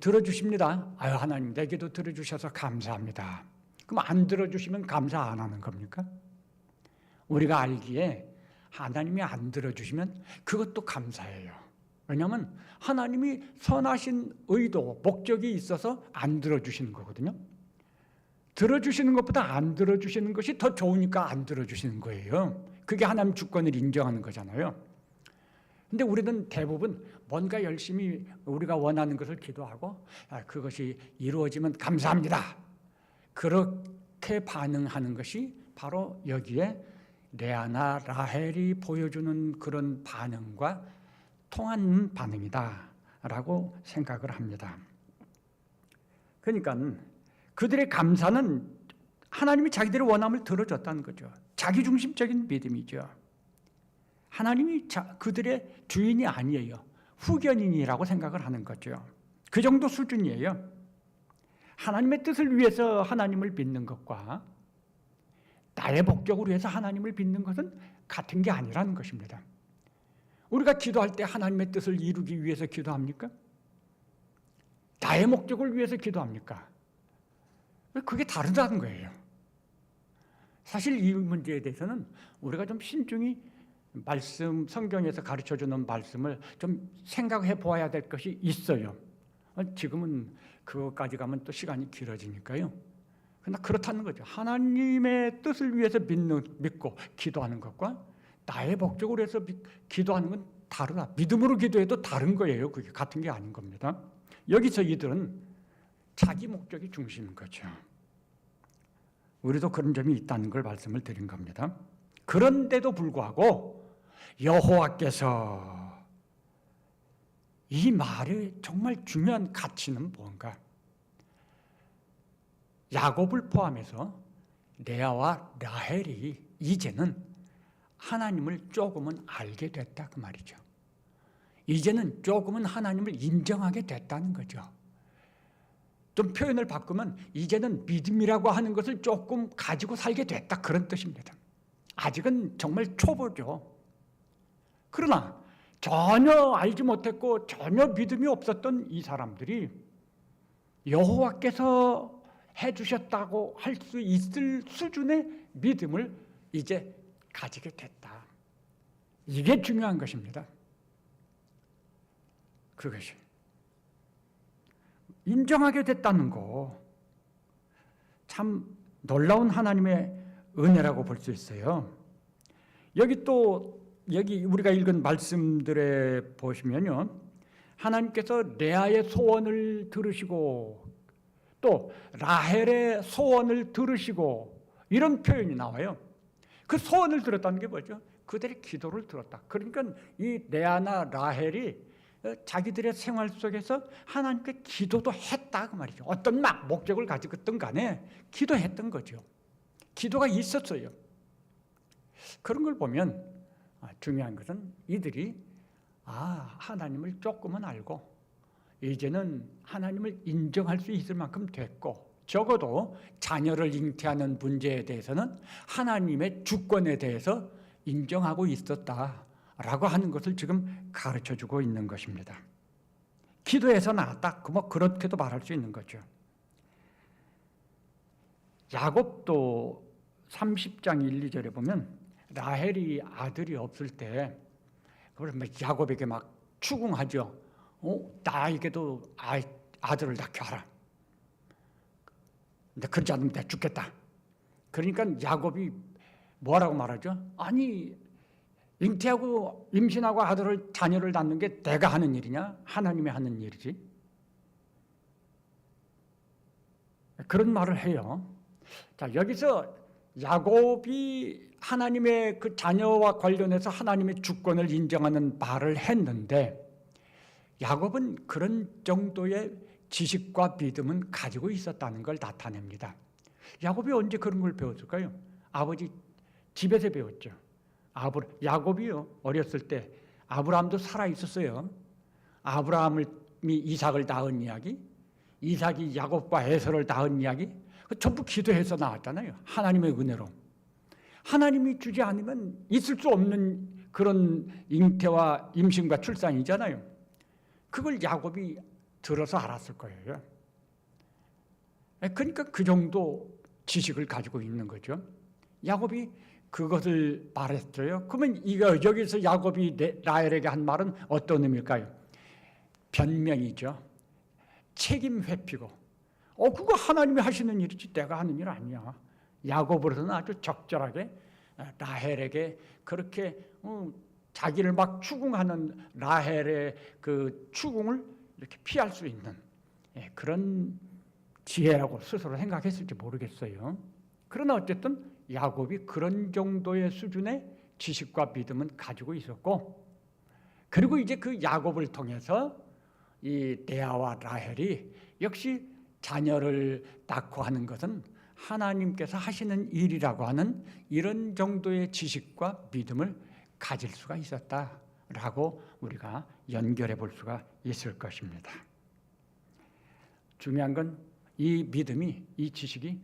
들어주십니다. 하나님 내 기도 들어주셔서 감사합니다. 그럼 안 들어주시면 감사 안 하는 겁니까? 우리가 알기에 하나님이 안 들어주시면 그것도 감사해요. 왜냐하면 하나님이 선하신 의도, 목적이 있어서 안 들어주시는 거거든요. 들어주시는 것보다 안 들어주시는 것이 더 좋으니까 안 들어주시는 거예요. 그게 하나님 주권을 인정하는 거잖아요. 근데 우리는 대부분 뭔가 열심히 우리가 원하는 것을 기도하고 그것이 이루어지면 감사합니다. 그렇게 반응하는 것이 바로 여기에 레아나 라헬이 보여주는 그런 반응과 통한 반응이다라고 생각을 합니다. 그러니까 그들의 감사는 하나님이 자기들의 원함을 들어줬다는 거죠. 자기중심적인 믿음이죠. 하나님이 그들의 주인이 아니에요. 후견인이라고 생각을 하는 거죠. 그 정도 수준이에요. 하나님의 뜻을 위해서 하나님을 믿는 것과 나의 목적을 위해서 하나님을 믿는 것은 같은 게 아니라는 것입니다. 우리가 기도할 때 하나님의 뜻을 이루기 위해서 기도합니까? 나의 목적을 위해서 기도합니까? 그게 다르다는 거예요. 사실 이 문제에 대해서는 우리가 좀 신중히 말씀, 성경에서 가르쳐주는 말씀을 좀 생각해 보아야 될 것이 있어요. 지금은 그것까지 가면 또 시간이 길어지니까요. 그러나 그렇다는 거죠. 하나님의 뜻을 위해서 믿고 기도하는 것과 나의 목적을 위해서 기도하는 건 다르다. 믿음으로 기도해도 다른 거예요. 그게 같은 게 아닌 겁니다. 여기서 이들은 자기 목적이 중심인 거죠. 우리도 그런 점이 있다는 걸 말씀을 드린 겁니다. 그런데도 불구하고 여호와께서 이 말의 정말 중요한 가치는 뭔가? 야곱을 포함해서 레아와 라헬이 이제는 하나님을 조금은 알게 됐다 그 말이죠. 이제는 조금은 하나님을 인정하게 됐다는 거죠. 좀 표현을 바꾸면 이제는 믿음이라고 하는 것을 조금 가지고 살게 됐다 그런 뜻입니다. 아직은 정말 초보죠. 그러나 전혀 알지 못했고 전혀 믿음이 없었던 이 사람들이 여호와께서 해주셨다고 할 수 있을 수준의 믿음을 이제 가지게 됐다. 이게 중요한 것입니다. 그것이 인정하게 됐다는 거 참 놀라운 하나님의 은혜라고 볼 수 있어요. 여기 우리가 읽은 말씀들에 보시면요, 하나님께서 레아의 소원을 들으시고 또 라헬의 소원을 들으시고 이런 표현이 나와요. 그 소원을 들었다는 게 뭐죠? 그들의 기도를 들었다. 그러니까 이 레아나 라헬이 자기들의 생활 속에서 하나님께 기도도 했다 그 말이죠. 어떤 목적을 가지고든 간에 기도했던 거죠. 기도가 있었어요. 그런 걸 보면 중요한 것은 이들이 하나님을 조금은 알고 이제는 하나님을 인정할 수 있을 만큼 됐고 적어도 자녀를 잉태하는 문제에 대해서는 하나님의 주권에 대해서 인정하고 있었다라고 하는 것을 지금 가르쳐주고 있는 것입니다. 기도해서 나았다. 그렇게도 말할 수 있는 거죠. 야곱도 30장 1, 2절에 보면 라헬이 아들이 없을 때 야곱에게 막 추궁하죠. 나에게도 아들을 낳게 하라. 근데 그러지 않으면 내가 죽겠다. 그러니까 야곱이 뭐라고 말하죠? 아니 잉태하고 임신하고 자녀를 낳는 게 내가 하는 일이냐? 하나님이 하는 일이지. 그런 말을 해요. 자, 여기서 야곱이 하나님의 그 자녀와 관련해서 하나님의 주권을 인정하는 말을 했는데 야곱은 그런 정도의 지식과 믿음은 가지고 있었다는 걸 나타냅니다. 야곱이 언제 그런 걸 배웠을까요? 아버지 집에서 배웠죠. 야곱이요 어렸을 때 아브라함도 살아 있었어요. 아브라함이 이삭을 낳은 이야기, 이삭이 야곱과 에서를 낳은 이야기, 전부 기도해서 나왔잖아요. 하나님의 은혜로. 하나님이 주지 않으면 있을 수 없는 그런 잉태와 임신과 출산이잖아요. 그걸 야곱이 들어서 알았을 거예요. 그러니까 그 정도 지식을 가지고 있는 거죠. 야곱이 그것을 말했어요. 그러면 여기서 야곱이 라헬에게 한 말은 어떤 의미일까요? 변명이죠. 책임 회피고 그거 하나님이 하시는 일이지 내가 하는 일 아니야. 야곱으로서는 아주 적절하게 라헬에게 그렇게 자기를 막 추궁하는 라헬의 그 추궁을 이렇게 피할 수 있는 그런 지혜라고 스스로 생각했을지 모르겠어요. 그러나 어쨌든 야곱이 그런 정도의 수준의 지식과 믿음은 가지고 있었고, 그리고 이제 그 야곱을 통해서 이 레아와 라헬이 역시 자녀를 낳고 하는 것은 하나님께서 하시는 일이라고 하는 이런 정도의 지식과 믿음을 가질 수가 있었다라고 우리가 연결해 볼 수가 있을 것입니다. 중요한 건 이 믿음이, 이 지식이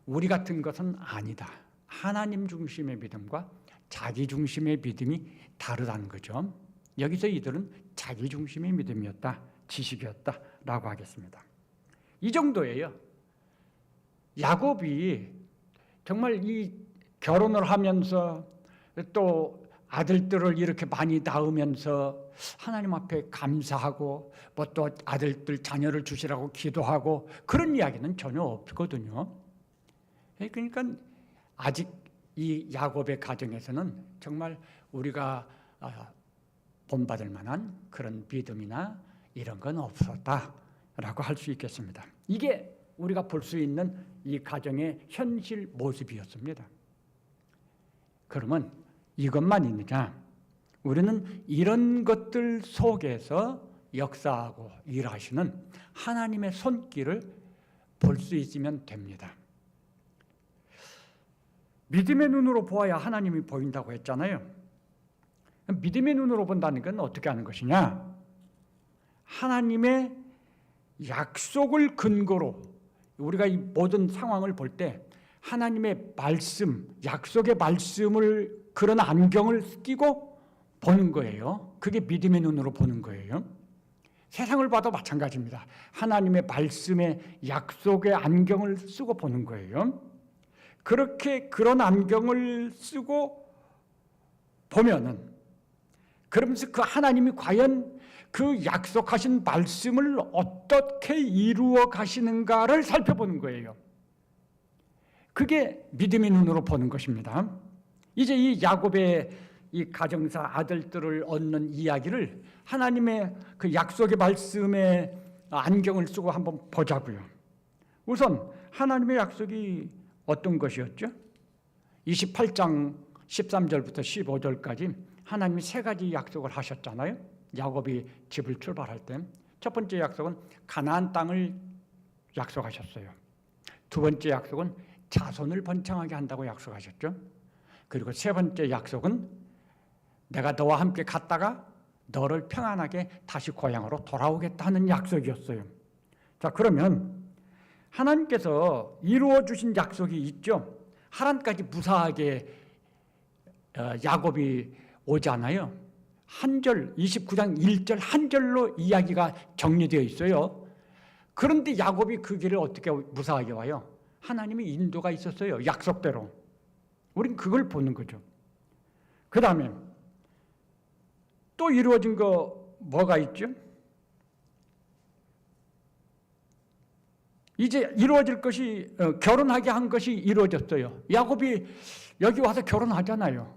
우리 같은 것은 아니다. 하나님 중심의 믿음과 자기 중심의 믿음이 다르다는 거죠. 여기서 이들은 자기 중심의 믿음이었다, 지식이었다라고 하겠습니다. 이 정도예요. 야곱이 정말 이 결혼을 하면서 또 아들들을 이렇게 많이 낳으면서 하나님 앞에 감사하고 뭐 또 아들들 자녀를 주시라고 기도하고 그런 이야기는 전혀 없거든요. 그러니까 아직 이 야곱의 가정에서는 정말 우리가 본받을 만한 그런 믿음이나 이런 건 없었다라고 할 수 있겠습니다. 이게 우리가 볼 수 있는 이 가정의 현실 모습이었습니다. 그러면 이것만 있느냐? 우리는 이런 것들 속에서 역사하고 일하시는 하나님의 손길을 볼 수 있으면 됩니다. 믿음의 눈으로 보아야 하나님이 보인다고 했잖아요. 믿음의 눈으로 본다는 건 어떻게 하는 것이냐? 하나님의 약속을 근거로 우리가 이 모든 상황을 볼 때 하나님의 말씀, 약속의 말씀을 그런 안경을 끼고 보는 거예요. 그게 믿음의 눈으로 보는 거예요. 세상을 봐도 마찬가지입니다. 하나님의 말씀의 약속의 안경을 쓰고 보는 거예요. 그렇게 그런 안경을 쓰고 보면은 그러면서 그 하나님이 과연 그 약속하신 말씀을 어떻게 이루어 가시는가를 살펴보는 거예요. 그게 믿음의 눈으로 보는 것입니다. 이제 이 야곱의 이 가정사 아들들을 얻는 이야기를 하나님의 그 약속의 말씀에 안경을 쓰고 한번 보자고요. 우선 하나님의 약속이 어떤 것이었죠? 28장 13절부터 15절까지 하나님이 세 가지 약속을 하셨잖아요. 야곱이 집을 출발할 때 첫 번째 약속은 가나안 땅을 약속하셨어요. 두 번째 약속은 자손을 번창하게 한다고 약속하셨죠. 그리고 세 번째 약속은 내가 너와 함께 갔다가 너를 평안하게 다시 고향으로 돌아오겠다는 약속이었어요. 자, 그러면 하나님께서 이루어 주신 약속이 있죠. 하란까지 무사하게 야곱이 오잖아요. 한 절, 29장 1절 한 절로 이야기가 정리되어 있어요. 그런데 야곱이 그 길을 어떻게 무사하게 와요? 하나님의 인도가 있었어요. 약속대로. 우린 그걸 보는 거죠. 그 다음에 또 이루어진 거 뭐가 있죠? 이제 이루어질 것이 결혼하게 한 것이 이루어졌어요. 야곱이 여기 와서 결혼하잖아요.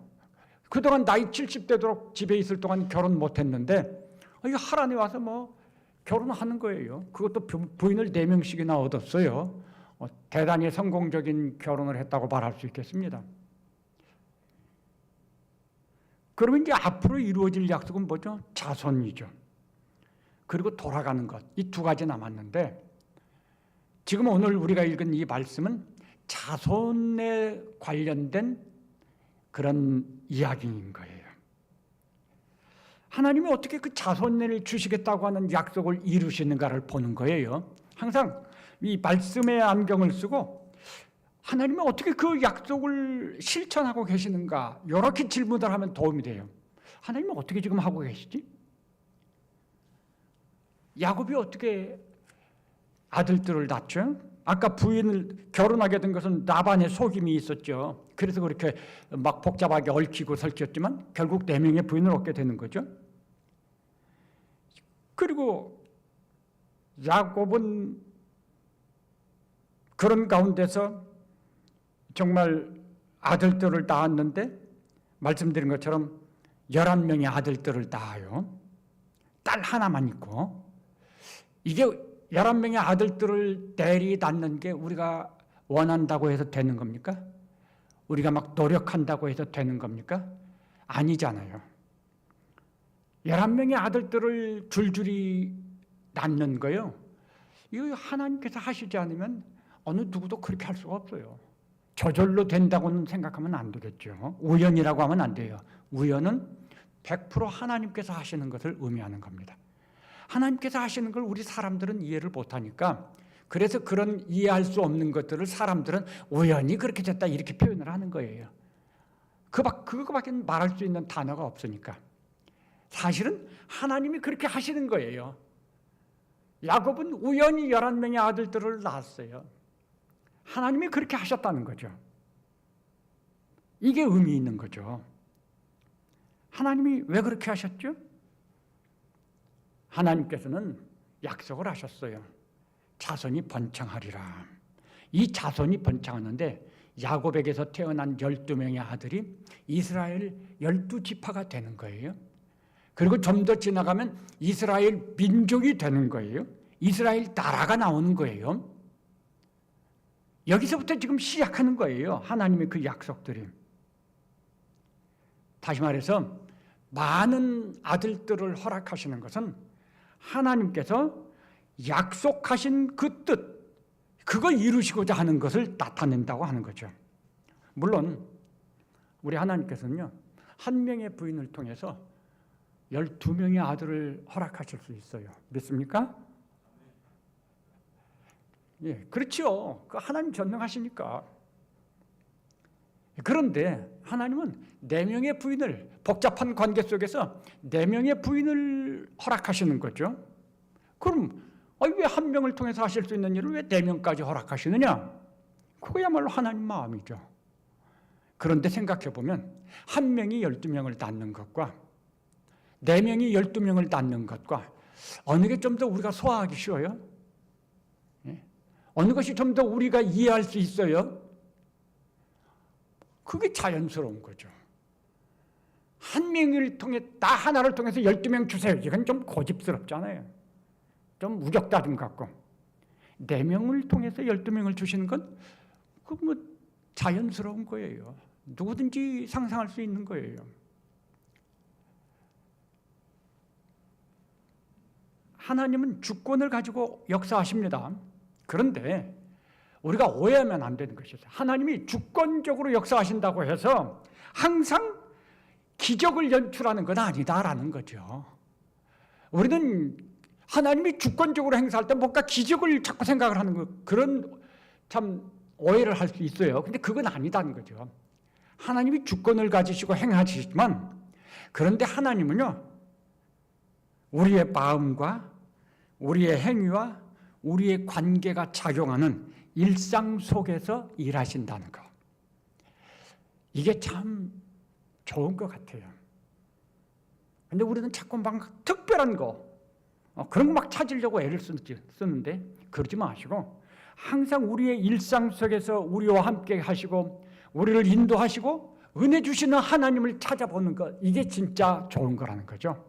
그동안 나이 70대도록 집에 있을 동안 결혼 못했는데 하란에 와서 뭐 결혼하는 거예요. 그것도 부인을 4명씩이나 얻었어요. 대단히 성공적인 결혼을 했다고 말할 수 있겠습니다. 그러면 이제 앞으로 이루어질 약속은 뭐죠? 자손이죠. 그리고 돌아가는 것. 이 두 가지 남았는데 지금 오늘 우리가 읽은 이 말씀은 자손에 관련된 그런 이야기인 거예요. 하나님이 어떻게 그 자손을 주시겠다고 하는 약속을 이루시는가를 보는 거예요. 항상 이 말씀의 안경을 쓰고 하나님은 어떻게 그 약속을 실천하고 계시는가 이렇게 질문을 하면 도움이 돼요. 하나님은 어떻게 지금 하고 계시지? 야곱이 어떻게 아들들을 낳죠? 아까 부인을 결혼하게 된 것은 라반의 속임이 있었죠. 그래서 그렇게 막 복잡하게 얽히고 설켰지만 결국 4명의 부인을 얻게 되는 거죠. 그리고 야곱은 그런 가운데서 정말 아들들을 낳았는데 말씀드린 것처럼 11명의 아들들을 낳아요. 딸 하나만 있고. 이게 11명의 아들들을 대리 낳는 게 우리가 원한다고 해서 되는 겁니까? 우리가 막 노력한다고 해서 되는 겁니까? 아니잖아요. 11명의 아들들을 줄줄이 낳는 거요. 이거 하나님께서 하시지 않으면 어느 누구도 그렇게 할 수가 없어요. 저절로 된다고는 생각하면 안 되겠죠. 우연이라고 하면 안 돼요. 우연은 100% 하나님께서 하시는 것을 의미하는 겁니다. 하나님께서 하시는 걸 우리 사람들은 이해를 못하니까 그래서 그런 이해할 수 없는 것들을 사람들은 우연히 그렇게 됐다 이렇게 표현을 하는 거예요. 그거밖에 말할 수 있는 단어가 없으니까. 사실은 하나님이 그렇게 하시는 거예요. 야곱은 우연히 11명의 아들들을 낳았어요. 하나님이 그렇게 하셨다는 거죠. 이게 의미 있는 거죠. 하나님이 왜 그렇게 하셨죠? 하나님께서는 약속을 하셨어요. 자손이 번창하리라. 이 자손이 번창하는데 야곱에게서 태어난 12명의 아들이 이스라엘 12지파가 되는 거예요. 그리고 좀 더 지나가면 이스라엘 민족이 되는 거예요. 이스라엘 나라가 나오는 거예요. 여기서부터 지금 시작하는 거예요. 하나님의 그 약속들이. 다시 말해서 많은 아들들을 허락하시는 것은 하나님께서 약속하신 그 뜻, 그걸 이루시고자 하는 것을 나타낸다고 하는 거죠. 물론 우리 하나님께서는요, 한 명의 부인을 통해서 12명의 아들을 허락하실 수 있어요. 믿습니까? 예, 그렇죠. 그 하나님 전능하시니까. 그런데 하나님은 4명의 부인을, 복잡한 관계 속에서 4명의 부인을 허락하시는 거죠. 그럼 왜 한 명을 통해서 하실 수 있는 일을 왜 4명까지 허락하시느냐? 그거야말로 하나님 마음이죠. 그런데 생각해 보면 한 명이 12명을 낳는 것과 4명이 12명을 낳는 것과 어느 게 좀 더 우리가 소화하기 쉬워요? 예? 어느 것이 좀 더 우리가 이해할 수 있어요? 그게 자연스러운 거죠. 한 명을 통해, 나 하나를 통해서 12명 주세요. 이건 좀 고집스럽잖아요. 좀 우격다짐 같고. 4명을 통해서 12명을 주시는 건 그 뭐 자연스러운 거예요. 누구든지 상상할 수 있는 거예요. 하나님은 주권을 가지고 역사하십니다. 그런데 우리가 오해하면 안 되는 것이죠. 하나님이 주권적으로 역사하신다고 해서 항상 기적을 연출하는 건 아니다라는 거죠. 우리는 하나님이 주권적으로 행사할 때 뭔가 기적을 자꾸 생각을 하는 거, 그런 참 오해를 할 수 있어요. 근데 그건 아니다는 거죠. 하나님이 주권을 가지시고 행하시지만, 그런데 하나님은요, 우리의 마음과 우리의 행위와 우리의 관계가 작용하는 일상 속에서 일하신다는 거. 이게 참 좋은 것 같아요. 근데 우리는 자꾸 막 특별한 거, 그런 거 막 찾으려고 애를 쓰는데 그러지 마시고 항상 우리의 일상 속에서 우리와 함께 하시고 우리를 인도하시고 은혜 주시는 하나님을 찾아보는 것, 이게 진짜 좋은 거라는 거죠.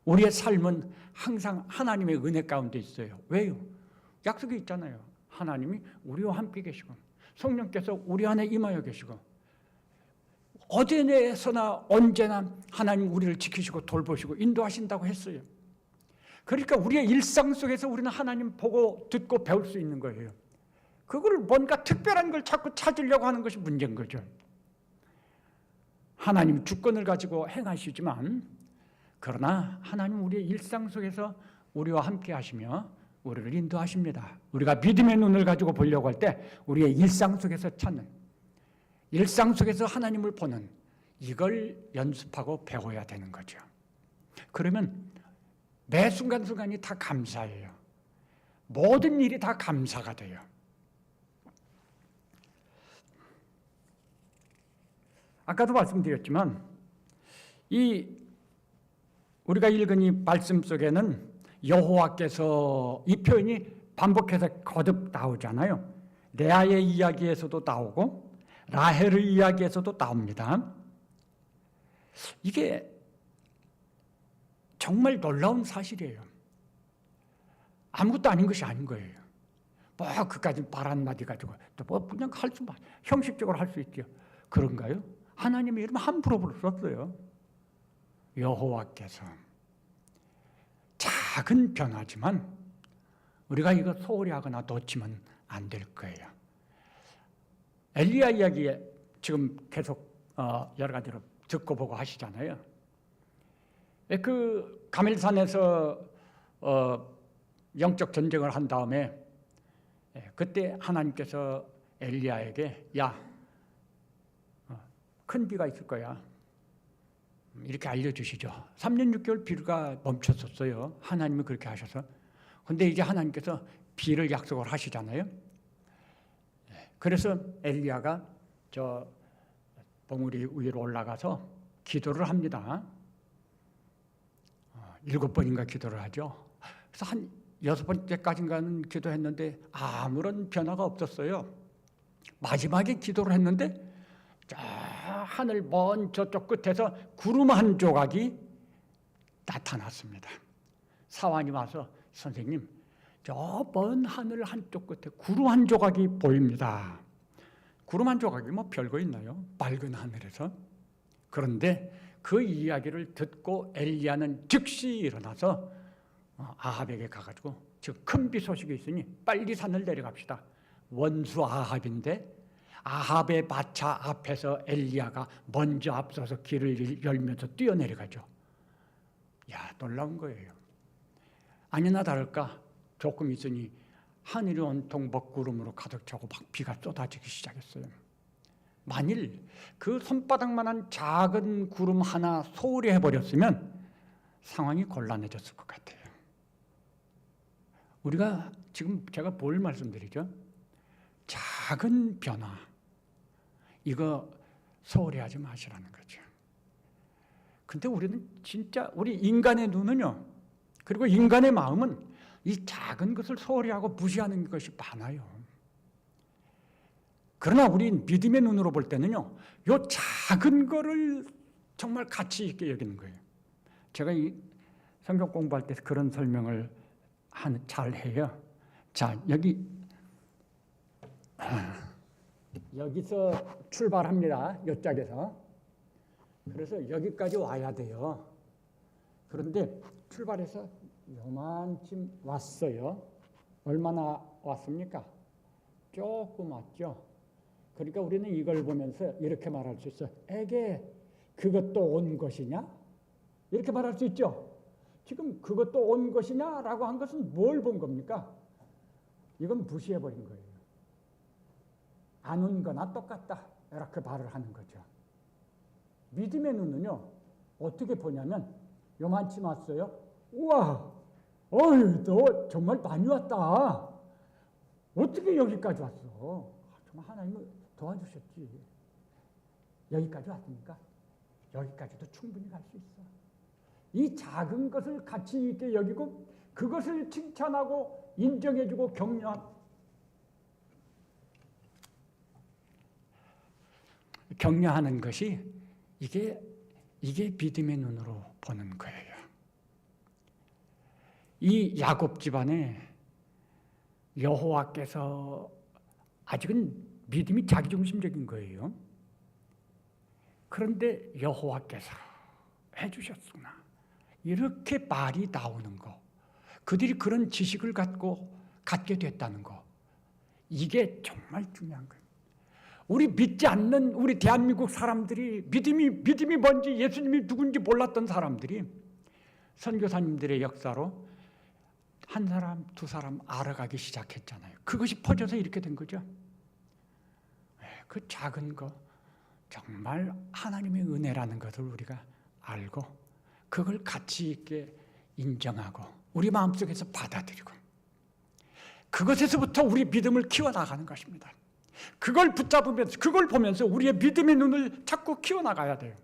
우리의 삶은 항상 하나님의 은혜 가운데 있어요. 왜요? 약속이 있잖아요. 하나님이 우리와 함께 계시고 성령께서 우리 안에 임하여 계시고 어디에서나 언제나 하나님 우리를 지키시고 돌보시고 인도하신다고 했어요. 그러니까 우리의 일상 속에서 우리는 하나님 보고 듣고 배울 수 있는 거예요. 그걸 뭔가 특별한 걸 자꾸 찾으려고 하는 것이 문제인 거죠. 하나님 주권을 가지고 행하시지만, 그러나 하나님 우리의 일상 속에서 우리와 함께 하시며 우리를 인도하십니다. 우리가 믿음의 눈을 가지고 보려고 할 때 우리의 일상 속에서 찾는, 일상 속에서 하나님을 보는, 이걸 연습하고 배워야 되는 거죠. 그러면 매 순간순간이 다 감사예요. 모든 일이 다 감사가 돼요. 아까도 말씀드렸지만 우리가 읽은 이 말씀 속에는 여호와께서, 이 표현이 반복해서 거듭 나오잖아요. 레아의 이야기에서도 나오고 라헬의 이야기에서도 나옵니다. 이게 정말 놀라운 사실이에요. 아무것도 아닌 것이 아닌 거예요. 뭐 그까지 말 한마디 가지고 또 뭐 그냥 할 수만 형식적으로 할 수 있죠. 그런가요? 하나님의 이름 함부로 부를 수 없어요. 여호와께서 작은 변화지만 우리가 이거 소홀히 하거나 놓치면 안 될 거예요. 엘리야 이야기에 지금 계속 여러 가지로 듣고 보고 하시잖아요. 그 가멜산에서 영적 전쟁을 한 다음에 그때 하나님께서 엘리야에게 큰 비가 있을 거야 이렇게 알려주시죠. 3년 6개월 비가 멈췄었어요. 하나님이 그렇게 하셔서. 근데 이제 하나님께서 비를 약속을 하시잖아요. 그래서 엘리야가 저 봉우리 위로 올라가서 기도를 합니다. 7번인가 기도를 하죠. 그래서 한 6번째까지인가는 기도했는데 아무런 변화가 없었어요. 마지막에 기도를 했는데 저 하늘 먼 저쪽 끝에서 구름 한 조각이 나타났습니다. 사환이 와서 선생님, 저 먼 하늘 한쪽 끝에 구름 한 조각이 보입니다. 구름 한 조각이 뭐 별거 있나요? 맑은 하늘에서. 그런데 그 이야기를 듣고 엘리야는 즉시 일어나서 아합에게 가가지고 지금 큰 비 소식이 있으니 빨리 산을 내려갑시다. 원수 아합인데 아합의 마차 앞에서 엘리야가 먼저 앞서서 길을 열면서 뛰어내려가죠. 야, 놀라운 거예요. 아니나 다를까 조금 있으니 하늘이 온통 먹구름으로 가득 차고 막 비가 쏟아지기 시작했어요. 만일 그 손바닥만한 작은 구름 하나 소홀히 해버렸으면 상황이 곤란해졌을 것 같아요. 우리가 지금 제가 뭘 말씀드리죠? 작은 변화, 이거 소홀히 하지 마시라는 거죠. 근데 우리는 진짜 우리 인간의 눈은요, 그리고 인간의 마음은 이 작은 것을 소홀히 하고 무시하는 것이 많아요. 그러나 우리 믿음의 눈으로 볼 때는요, 이 작은 거를 정말 가치 있게 여기는 거예요. 제가 이 성경 공부할 때 그런 설명을 잘 해요. 자, 여기서 출발합니다. 이쪽에서. 그래서 여기까지 와야 돼요. 그런데 출발해서 요만큼 왔어요. 얼마나 왔습니까? 조금 왔죠. 그러니까 우리는 이걸 보면서 이렇게 말할 수 있어요. 에게 그것도 온 것이냐? 이렇게 말할 수 있죠. 지금 그것도 온 것이냐라고 한 것은 뭘 본 겁니까? 이건 무시해버린 거예요. 안 온 거나 똑같다. 이렇게 말을 하는 거죠. 믿음의 눈은요, 어떻게 보냐면 요만치 왔어요. 우와, 어휴, 너 정말 많이 왔다. 어떻게 여기까지 왔어? 정말 하나님은 도와주셨지. 여기까지 왔으니까 여기까지도 충분히 갈 수 있어. 이 작은 것을 가치 있게 여기고 그것을 칭찬하고 인정해주고 격려하는 것이 이게 믿음의 눈으로 보는 거예요. 이 야곱 집안에 여호와께서 아직은 믿음이 자기중심적인 거예요. 그런데 여호와께서 해주셨구나. 이렇게 말이 나오는 거, 그들이 그런 지식을 갖게 됐다는 거, 이게 정말 중요한 거예요. 우리 믿지 않는 우리 대한민국 사람들이 믿음이 뭔지 예수님이 누군지 몰랐던 사람들이 선교사님들의 역사로 한 사람, 두 사람 알아가기 시작했잖아요. 그것이 퍼져서 이렇게 된 거죠. 그 작은 거, 정말 하나님의 은혜라는 것을 우리가 알고 그걸 가치 있게 인정하고 우리 마음속에서 받아들이고 그것에서부터 우리 믿음을 키워나가는 것입니다. 그걸 붙잡으면서 그걸 보면서 우리의 믿음의 눈을 자꾸 키워나가야 돼요.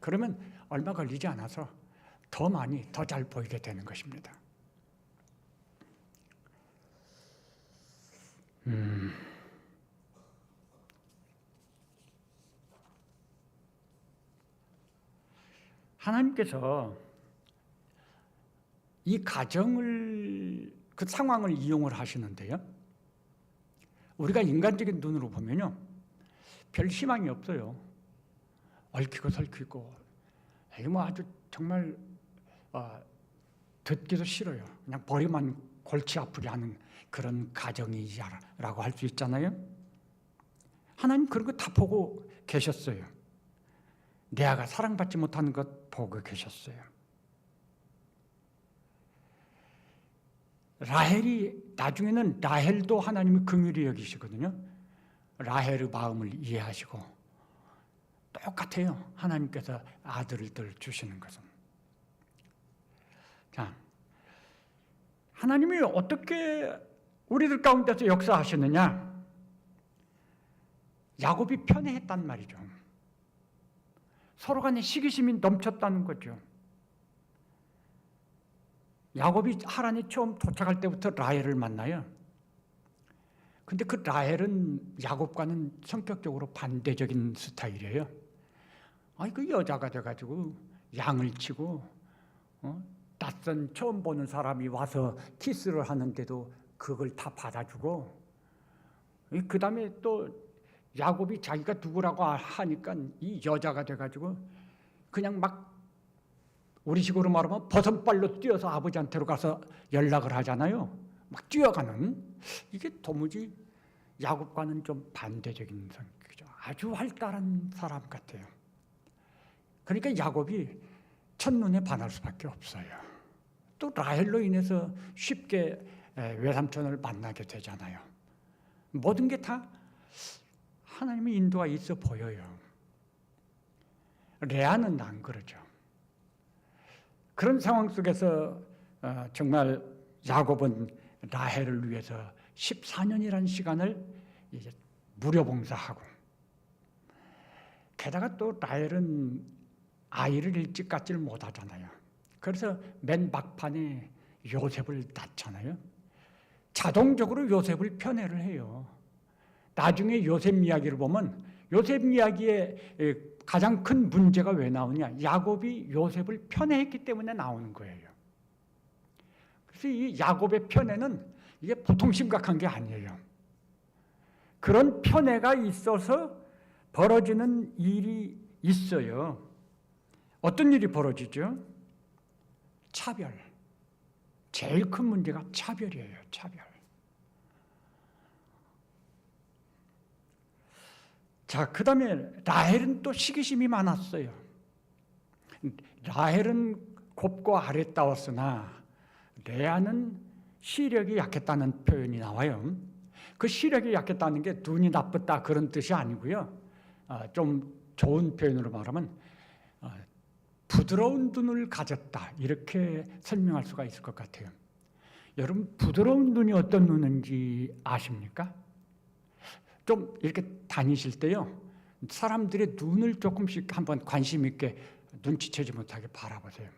그러면 얼마 걸리지 않아서 더 많이 더 잘 보이게 되는 것입니다. 하나님께서 이 가정을 그 상황을 이용을 하시는데요. 우리가 인간적인 눈으로 보면요, 별 희망이 없어요. 얽히고 설키고 이게 뭐 아주 정말 듣기도 싫어요. 그냥 머리만 골치 아프게 하는 그런 가정이라고 할 수 있잖아요. 하나님 그런 거 다 보고 계셨어요. 레아가 사랑받지 못하는 것 보고 계셨어요. 라헬이 나중에는 라헬도 하나님이 긍휼히 여기시거든요. 라헬의 마음을 이해하시고 똑같아요. 하나님께서 아들들 주시는 것은. 자, 하나님이 어떻게 우리들 가운데서 역사하시느냐? 야곱이 편애했단 말이죠. 서로 간에 시기심이 넘쳤다는 거죠. 야곱이 하란에 처음 도착할 때부터 라헬을 만나요. 근데 그 라헬은 야곱과는 성격적으로 반대적인 스타일이에요. 그 여자가 돼가지고 양을 치고 낯선 처음 보는 사람이 와서 키스를 하는데도 그걸 다 받아주고, 그 다음에 또 야곱이 자기가 누구라고 하니까 이 여자가 돼가지고 그냥 막 우리 식으로 말하면 버선발로 뛰어서 아버지한테로 가서 연락을 하잖아요. 막 뛰어가는, 이게 도무지 야곱과는 좀 반대적인 성격이죠. 아주 활달한 사람 같아요. 그러니까 야곱이 첫눈에 반할 수밖에 없어요. 또 라헬로 인해서 쉽게 외삼촌을 만나게 되잖아요. 모든 게 다 하나님의 인도가 있어 보여요. 레아는 안 그러죠. 그런 상황 속에서 정말 야곱은 라헬을 위해서 14년이라는 시간을 이제 무료봉사하고, 게다가 또 라헬은 아이를 일찍 갖지를 못하잖아요. 그래서 맨 막판에 요셉을 낳잖아요. 자동적으로 요셉을 편애를 해요. 나중에 요셉 이야기를 보면 요셉 이야기의 가장 큰 문제가 왜 나오냐? 야곱이 요셉을 편애했기 때문에 나오는 거예요. 그래서 이 야곱의 편애는 이게 보통 심각한 게 아니에요. 그런 편애가 있어서 벌어지는 일이 있어요. 어떤 일이 벌어지죠? 차별. 제일 큰 문제가 차별이에요. 차별. 자, 그 다음에 라헬은 또 시기심이 많았어요. 라헬은 곱고 아랫다웠으나 레아는 시력이 약했다는 표현이 나와요. 그 시력이 약했다는 게 눈이 나쁘다 그런 뜻이 아니고요. 좀 좋은 표현으로 말하면 부드러운 눈을 가졌다, 이렇게 설명할 수가 있을 것 같아요. 여러분, 부드러운 눈이 어떤 눈인지 아십니까? 좀 이렇게 다니실 때요, 사람들의 눈을 조금씩 한번 관심 있게 눈치채지 못하게 바라보세요.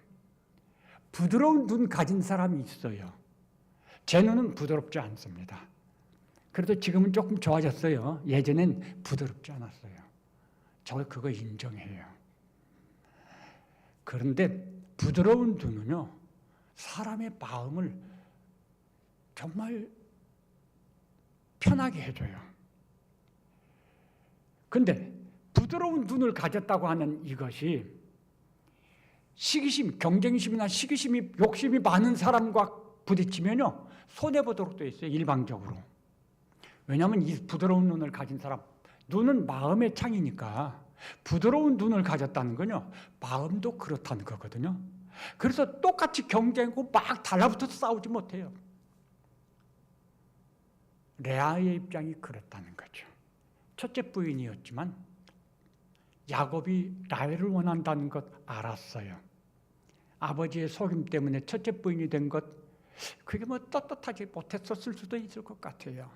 부드러운 눈 가진 사람이 있어요. 제 눈은 부드럽지 않습니다. 그래도 지금은 조금 좋아졌어요. 예전엔 부드럽지 않았어요. 저 그거 인정해요. 그런데 부드러운 눈은요, 사람의 마음을 정말 편하게 해줘요. 근데 부드러운 눈을 가졌다고 하는 이것이 시기심, 경쟁심이나 시기심이, 욕심이 많은 사람과 부딪히면요, 손해보도록 되어 있어요, 일방적으로. 왜냐하면 이 부드러운 눈을 가진 사람, 눈은 마음의 창이니까 부드러운 눈을 가졌다는 건요, 마음도 그렇다는 거거든요. 그래서 똑같이 경쟁하고 막 달라붙어서 싸우지 못해요. 레아의 입장이 그렇다는 거죠. 첫째 부인이었지만 야곱이 라헬을 원한다는 것 알았어요. 아버지의 속임 때문에 첫째 부인이 된 것, 그게 뭐 떳떳하지 못했었을 수도 있을 것 같아요.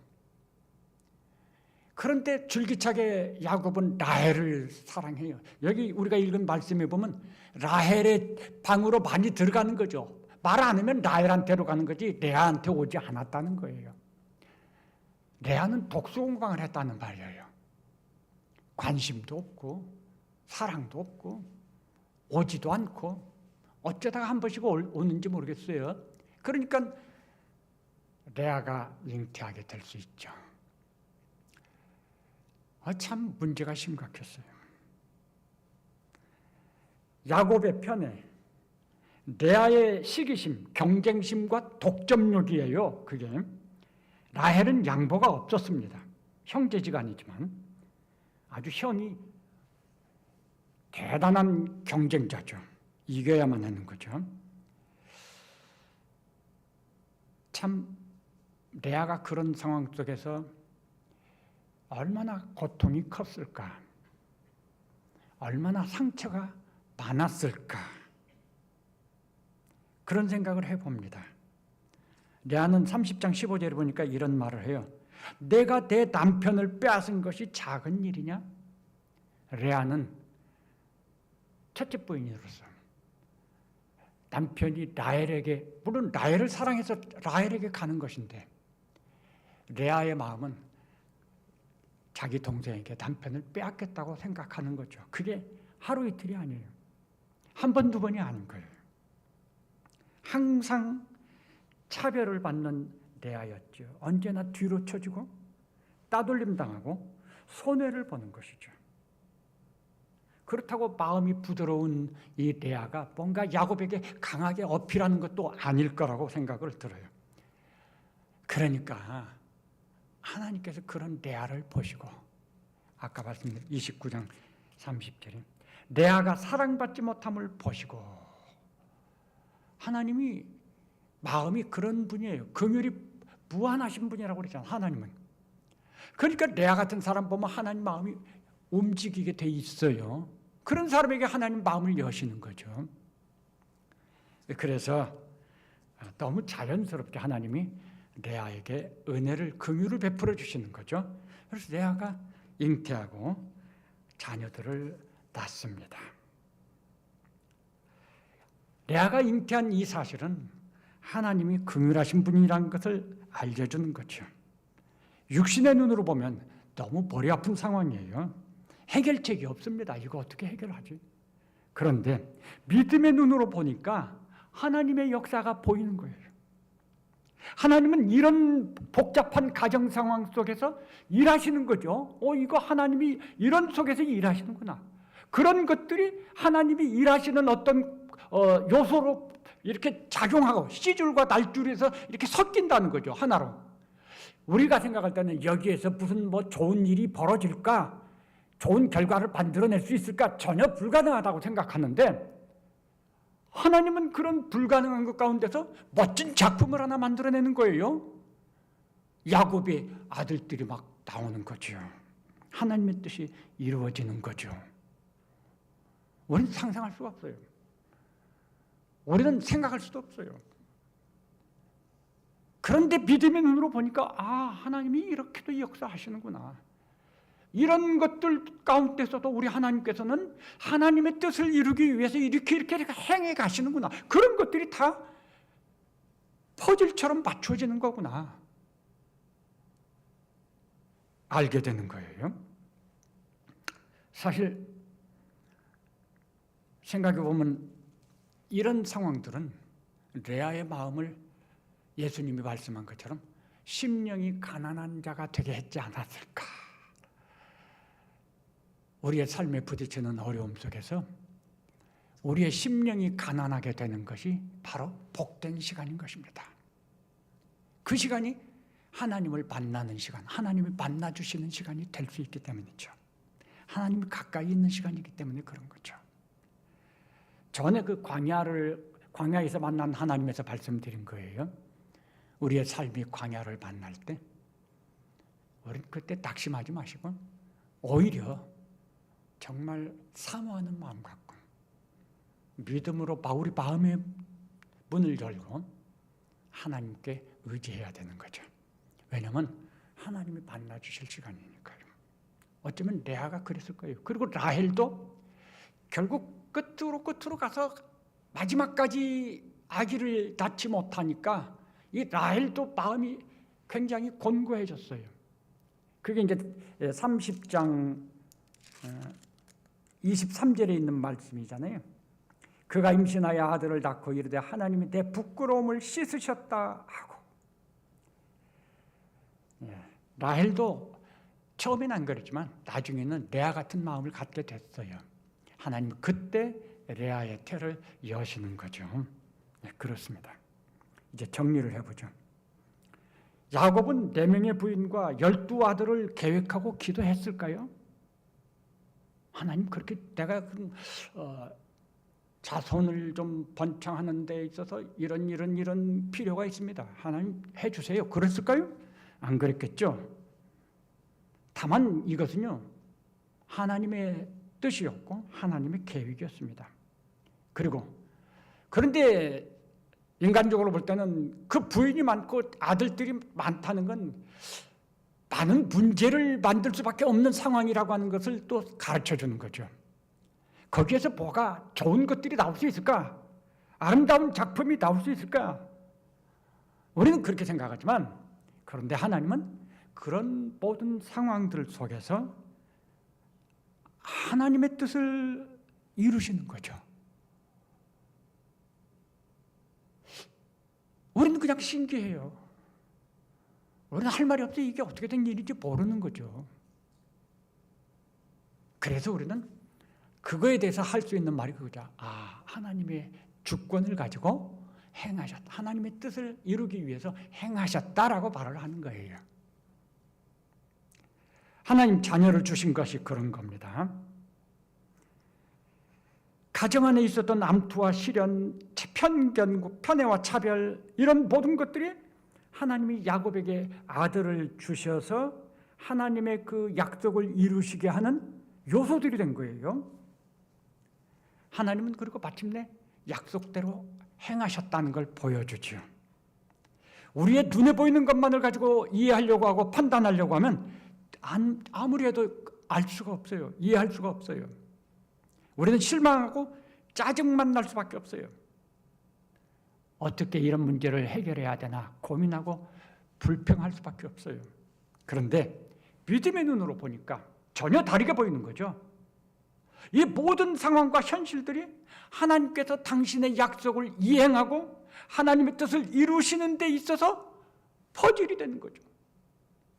그런데 줄기차게 야곱은 라헬을 사랑해요. 여기 우리가 읽은 말씀에 보면 라헬의 방으로 많이 들어가는 거죠. 말 안 하면 라헬한테로 가는 거지 레아한테 오지 않았다는 거예요. 레아는 독수공방을 했다는 말이에요. 관심도 없고 사랑도 없고 오지도 않고 어쩌다가 한 번씩 오는지 모르겠어요. 그러니까 레아가 잉태하게 될 수 있죠. 참 문제가 심각했어요. 야곱의 편에 레아의 시기심, 경쟁심과 독점욕이에요. 그게 라헬은 양보가 없었습니다. 형제지간이지만 아주 형이 대단한 경쟁자죠. 이겨야만 하는 거죠. 참 레아가 그런 상황 속에서 얼마나 고통이 컸을까, 얼마나 상처가 많았을까, 그런 생각을 해봅니다. 레아는 30장 15절에 보니까 이런 말을 해요. 내가 내 남편을 빼앗은 것이 작은 일이냐? 레아는 첫째 부인으로서 남편이 라헬에게, 물론 라헬을 사랑해서 라헬에게 가는 것인데 레아의 마음은 자기 동생에게 남편을 빼앗겠다고 생각하는 거죠. 그게 하루 이틀이 아니에요. 한 번, 두 번이 아닌 거예요. 항상 차별을 받는 레아였죠. 언제나 뒤로 쳐지고 따돌림 당하고 손해를 보는 것이죠. 그렇다고 마음이 부드러운 이 레아가 뭔가 야곱에게 강하게 어필하는 것도 아닐 거라고 생각을 들어요. 그러니까 하나님께서 그런 레아를 보시고 아까 말씀드린 29장 30절에 레아가 사랑받지 못함을 보시고, 하나님이 마음이 그런 분이에요. 긍휼이 무한하신 분이라고 그러잖아요. 하나님은. 그러니까 레아 같은 사람 보면 하나님 마음이 움직이게 돼 있어요. 그런 사람에게 하나님 마음을 여시는 거죠. 그래서 너무 자연스럽게 하나님이 레아에게 은혜를, 긍휼을 베풀어 주시는 거죠. 그래서 레아가 잉태하고 자녀들을 낳습니다. 레아가 잉태한 이 사실은 하나님이 긍휼하신 분이라는 것을 알려주는 거죠. 육신의 눈으로 보면 너무 머리 아픈 상황이에요. 해결책이 없습니다. 이거 어떻게 해결하지? 그런데 믿음의 눈으로 보니까 하나님의 역사가 보이는 거예요. 하나님은 이런 복잡한 가정 상황 속에서 일하시는 거죠. 이거 하나님이 이런 속에서 일하시는구나. 그런 것들이 하나님이 일하시는 어떤 요소로 이렇게 작용하고 씨줄과 날줄에서 이렇게 섞인다는 거죠. 하나로. 우리가 생각할 때는 여기에서 무슨 좋은 일이 벌어질까? 좋은 결과를 만들어낼 수 있을까? 전혀 불가능하다고 생각하는데 하나님은 그런 불가능한 것 가운데서 멋진 작품을 하나 만들어내는 거예요. 야곱의 아들들이 막 나오는 거죠. 하나님의 뜻이 이루어지는 거죠. 우리는 상상할 수가 없어요. 우리는 생각할 수도 없어요. 그런데 믿음의 눈으로 보니까 하나님이 이렇게도 역사하시는구나. 이런 것들 가운데서도 우리 하나님께서는 하나님의 뜻을 이루기 위해서 이렇게 행해 가시는구나. 그런 것들이 다 퍼즐처럼 맞춰지는 거구나. 알게 되는 거예요. 사실 생각해 보면 이런 상황들은 레아의 마음을 예수님이 말씀한 것처럼 심령이 가난한 자가 되게 했지 않았을까. 우리의 삶에 부딪히는 어려움 속에서 우리의 심령이 가난하게 되는 것이 바로 복된 시간인 것입니다. 그 시간이 하나님을 만나는 시간, 하나님이 만나주시는 시간이 될 수 있기 때문이죠. 하나님이 가까이 있는 시간이기 때문에 그런 거죠. 전에 그 광야에서 만난 하나님에서 말씀드린 거예요. 우리의 삶이 광야를 만날 때 우리는 그때 낙심하지 마시고 오히려 정말 사모하는 마음 갖고 믿음으로 우리 마음의 문을 열고 하나님께 의지해야 되는 거죠. 왜냐하면 하나님이 만나주실 시간이니까요. 어쩌면 레아가 그랬을 거예요. 그리고 라헬도 결국 끝으로 가서 마지막까지 아기를 낳지 못하니까 이 라헬도 마음이 굉장히 곤고해졌어요. 그게 이제 30장 23절에 있는 말씀이잖아요. 그가 임신하여 아들을 낳고 이르되 하나님이 내 부끄러움을 씻으셨다 하고. 라헬도 처음엔 안 그랬지만 나중에는 레아 같은 마음을 갖게 됐어요. 하나님은 그때 레아의 태를 여시는 거죠. 그렇습니다. 이제 정리를 해보죠. 야곱은 4명의 부인과 12아들을 계획하고 기도했을까요? 하나님 그렇게 내가 자손을 좀 번창하는 데 있어서 이런 필요가 있습니다. 하나님 해주세요. 그랬을까요? 안 그랬겠죠. 다만 이것은요, 하나님의 뜻이었고 하나님의 계획이었습니다. 그런데 인간적으로 볼 때는 그 부인이 많고 아들들이 많다는 건 많은 문제를 만들 수밖에 없는 상황이라고 하는 것을 또 가르쳐 주는 거죠. 거기에서 뭐가 좋은 것들이 나올 수 있을까? 아름다운 작품이 나올 수 있을까? 우리는 그렇게 생각하지만, 그런데 하나님은 그런 모든 상황들 속에서 하나님의 뜻을 이루시는 거죠. 우리는 그냥 신기해요. 우리는 할 말이 없어요. 이게 어떻게 된 일인지 모르는 거죠. 그래서 우리는 그거에 대해서 할 수 있는 말이 그거죠. 하나님의 주권을 가지고 행하셨다. 하나님의 뜻을 이루기 위해서 행하셨다라고 말을 하는 거예요. 하나님 자녀를 주신 것이 그런 겁니다. 가정 안에 있었던 암투와 시련, 편견, 편애와 차별, 이런 모든 것들이 하나님이 야곱에게 아들을 주셔서 하나님의 그 약속을 이루시게 하는 요소들이 된 거예요. 하나님은 그리고 마침내 약속대로 행하셨다는 걸 보여주죠. 우리의 눈에 보이는 것만을 가지고 이해하려고 하고 판단하려고 하면 아무리 해도 알 수가 없어요. 이해할 수가 없어요. 우리는 실망하고 짜증만 날 수밖에 없어요. 어떻게 이런 문제를 해결해야 되나 고민하고 불평할 수밖에 없어요. 그런데 믿음의 눈으로 보니까 전혀 다르게 보이는 거죠. 이 모든 상황과 현실들이 하나님께서 당신의 약속을 이행하고 하나님의 뜻을 이루시는 데 있어서 퍼즐이 되는 거죠.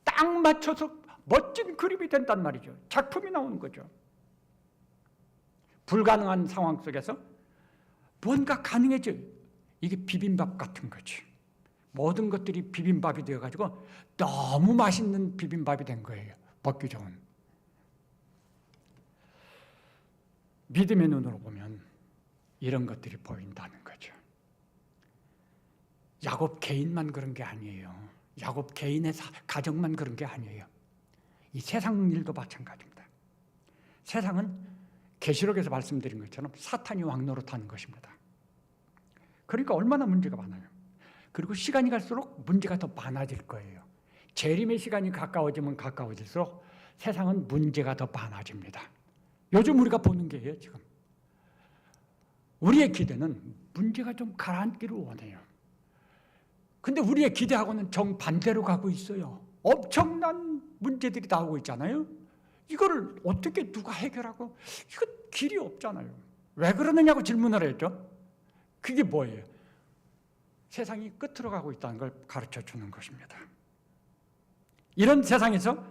딱 맞춰서 멋진 그림이 된단 말이죠. 작품이 나오는 거죠. 불가능한 상황 속에서 뭔가 가능해져요. 이게 비빔밥 같은 거지. 모든 것들이 비빔밥이 되어가지고 너무 맛있는 비빔밥이 된 거예요. 먹기 좋은. 믿음의 눈으로 보면 이런 것들이 보인다는 거죠. 야곱 개인만 그런 게 아니에요. 야곱 개인의 가정만 그런 게 아니에요. 이 세상 일도 마찬가지입니다. 세상은 계시록에서 말씀드린 것처럼 사탄이 왕노릇하는 것입니다. 그러니까 얼마나 문제가 많아요. 그리고 시간이 갈수록 문제가 더 많아질 거예요. 재림의 시간이 가까워지면 가까워질수록 세상은 문제가 더 많아집니다. 요즘 우리가 보는 게예요. 지금 우리의 기대는 문제가 좀 가라앉기를 원해요. 근데 우리의 기대하고는 정반대로 가고 있어요. 엄청난 문제들이 나오고 있잖아요. 이거를 어떻게 누가 해결하고, 이거 길이 없잖아요. 왜 그러느냐고 질문을 했죠. 그게 뭐예요? 세상이 끝으로 가고 있다는 걸 가르쳐 주는 것입니다. 이런 세상에서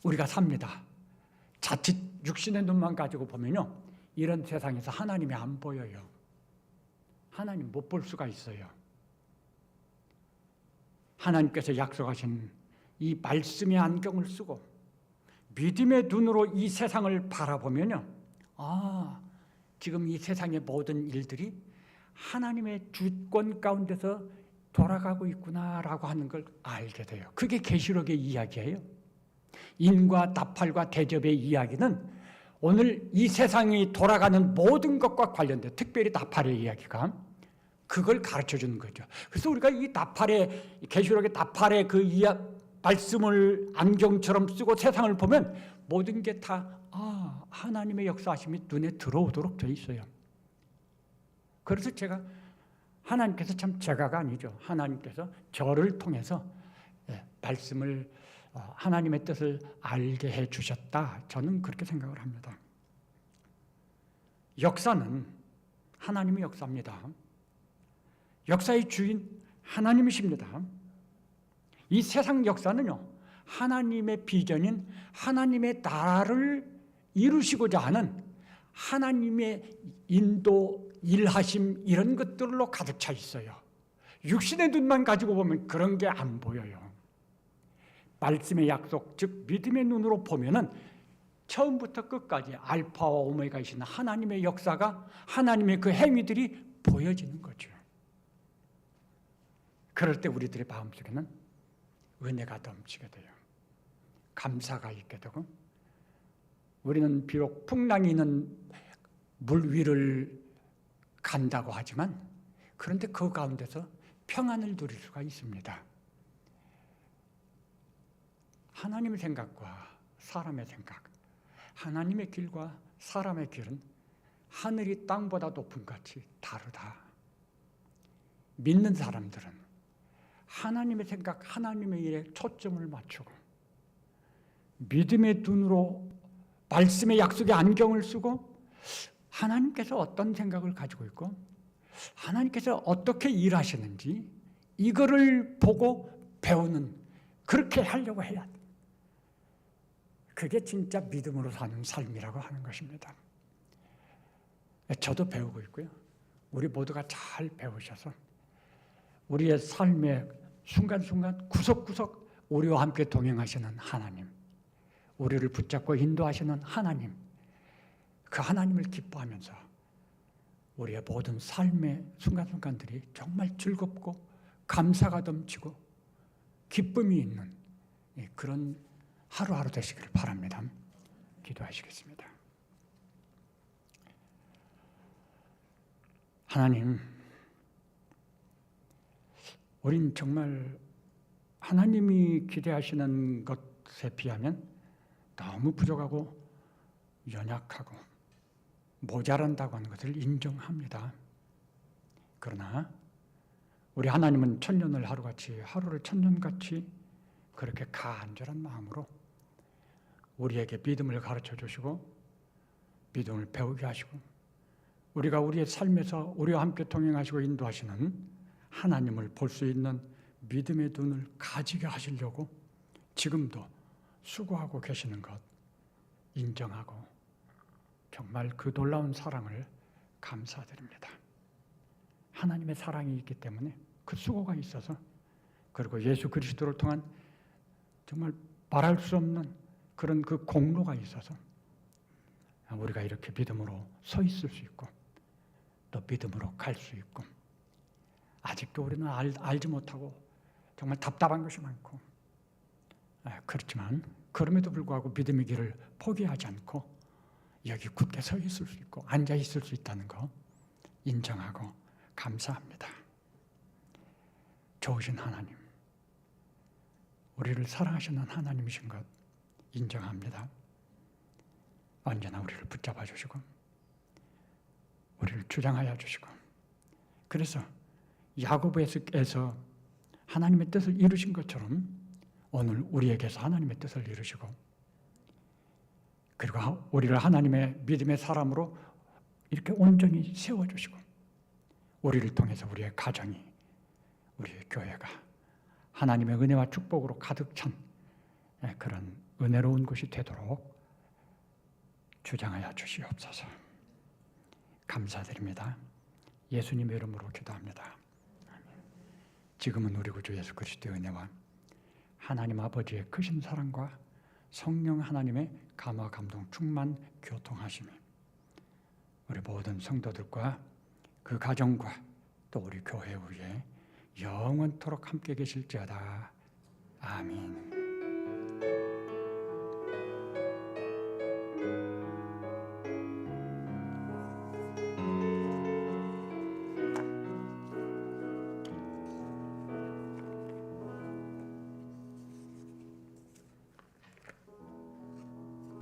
우리가 삽니다. 자칫 육신의 눈만 가지고 보면요, 이런 세상에서 하나님이 안 보여요. 하나님 못 볼 수가 있어요. 하나님께서 약속하신 이 말씀의 안경을 쓰고 믿음의 눈으로 이 세상을 바라보면요, 지금 이 세상의 모든 일들이 하나님의 주권 가운데서 돌아가고 있구나라고 하는 걸 알게 돼요. 그게 계시록의 이야기예요. 인과 나팔과 대접의 이야기는 오늘 이 세상이 돌아가는 모든 것과 관련된, 특별히 나팔의 이야기가 그걸 가르쳐 주는 거죠. 그래서 우리가 이 나팔의, 계시록의 나팔의 그 말씀을 안경처럼 쓰고 세상을 보면 모든 게 다 하나님의 역사하심이 눈에 들어오도록 돼 있어요. 그래서 하나님께서 참 제가가 아니죠. 하나님께서 저를 통해서 말씀을 하나님의 뜻을 알게 해 주셨다. 저는 그렇게 생각을 합니다. 역사는 하나님의 역사입니다. 역사의 주인 하나님이십니다. 이 세상 역사는요, 하나님의 비전인 하나님의 나라를 이루시고자 하는 하나님의 인도, 일하심 이런 것들로 가득 차 있어요. 육신의 눈만 가지고 보면 그런 게 안 보여요. 말씀의 약속, 즉 믿음의 눈으로 보면은 처음부터 끝까지 알파와 오메가이신 하나님의 역사가, 하나님의 그 행위들이 보여지는 거죠. 그럴 때 우리들의 마음속에는 은혜가 넘치게 돼요. 감사가 있게 되고, 우리는 비록 풍랑이 있는 물 위를 간다고 하지만, 그런데 그 가운데서 평안을 누릴 수가 있습니다. 하나님의 생각과 사람의 생각, 하나님의 길과 사람의 길은 하늘이 땅보다 높은 같이 다르다. 믿는 사람들은 하나님의 생각, 하나님의 일에 초점을 맞추고 믿음의 눈으로 말씀의 약속의 안경을 쓰고 하나님께서 어떤 생각을 가지고 있고 하나님께서 어떻게 일하시는지 이거를 보고 배우는, 그렇게 하려고 해야 돼. 그게 진짜 믿음으로 사는 삶이라고 하는 것입니다. 저도 배우고 있고요. 우리 모두가 잘 배우셔서 우리의 삶의 순간순간 구석구석 우리와 함께 동행하시는 하나님, 우리를 붙잡고 인도하시는 하나님, 그 하나님을 기뻐하면서 우리의 모든 삶의 순간순간들이 정말 즐겁고 감사가 넘치고 기쁨이 있는 그런 하루하루 되시기를 바랍니다. 기도하시겠습니다. 하나님, 우린 정말 하나님이 기대하시는 것에 비하면 너무 부족하고 연약하고 모자란다고 하는 것을 인정합니다. 그러나 우리 하나님은 천년을 하루같이, 하루를 천년같이 그렇게 간절한 마음으로 우리에게 믿음을 가르쳐 주시고 믿음을 배우게 하시고 우리가 우리의 삶에서 우리와 함께 동행하시고 인도하시는 하나님을 볼 수 있는 믿음의 눈을 가지게 하시려고 지금도 수고하고 계시는 것 인정하고 정말 그 놀라운 사랑을 감사드립니다. 하나님의 사랑이 있기 때문에 그 수고가 있어서, 그리고 예수 그리스도를 통한 정말 말할 수 없는 그런 그 공로가 있어서 우리가 이렇게 믿음으로 서 있을 수 있고 또 믿음으로 갈 수 있고, 아직도 우리는 알지 못하고 정말 답답한 것이 많고, 그렇지만 그럼에도 불구하고 믿음의 길을 포기하지 않고 여기 굳게 서 있을 수 있고 앉아 있을 수 있다는 거 인정하고 감사합니다. 좋으신 하나님, 우리를 사랑하시는 하나님이신 것 인정합니다. 언제나 우리를 붙잡아 주시고 우리를 주장하여 주시고, 그래서 야고보에서 하나님의 뜻을 이루신 것처럼 오늘 우리에게서 하나님의 뜻을 이루시고, 그리고 우리를 하나님의 믿음의 사람으로 이렇게 온전히 세워주시고, 우리를 통해서 우리의 가정이, 우리의 교회가 하나님의 은혜와 축복으로 가득 찬 그런 은혜로운 곳이 되도록 주장하여 주시옵소서. 감사드립니다. 예수님의 이름으로 기도합니다. 지금은 우리 구주 예수 그리스도의 은혜와 하나님 아버지의 크신 사랑과 성령 하나님의 감화 감동 충만 교통하심이 우리 모든 성도들과 그 가정과 또 우리 교회 위에 영원토록 함께 계실지어다. 아멘.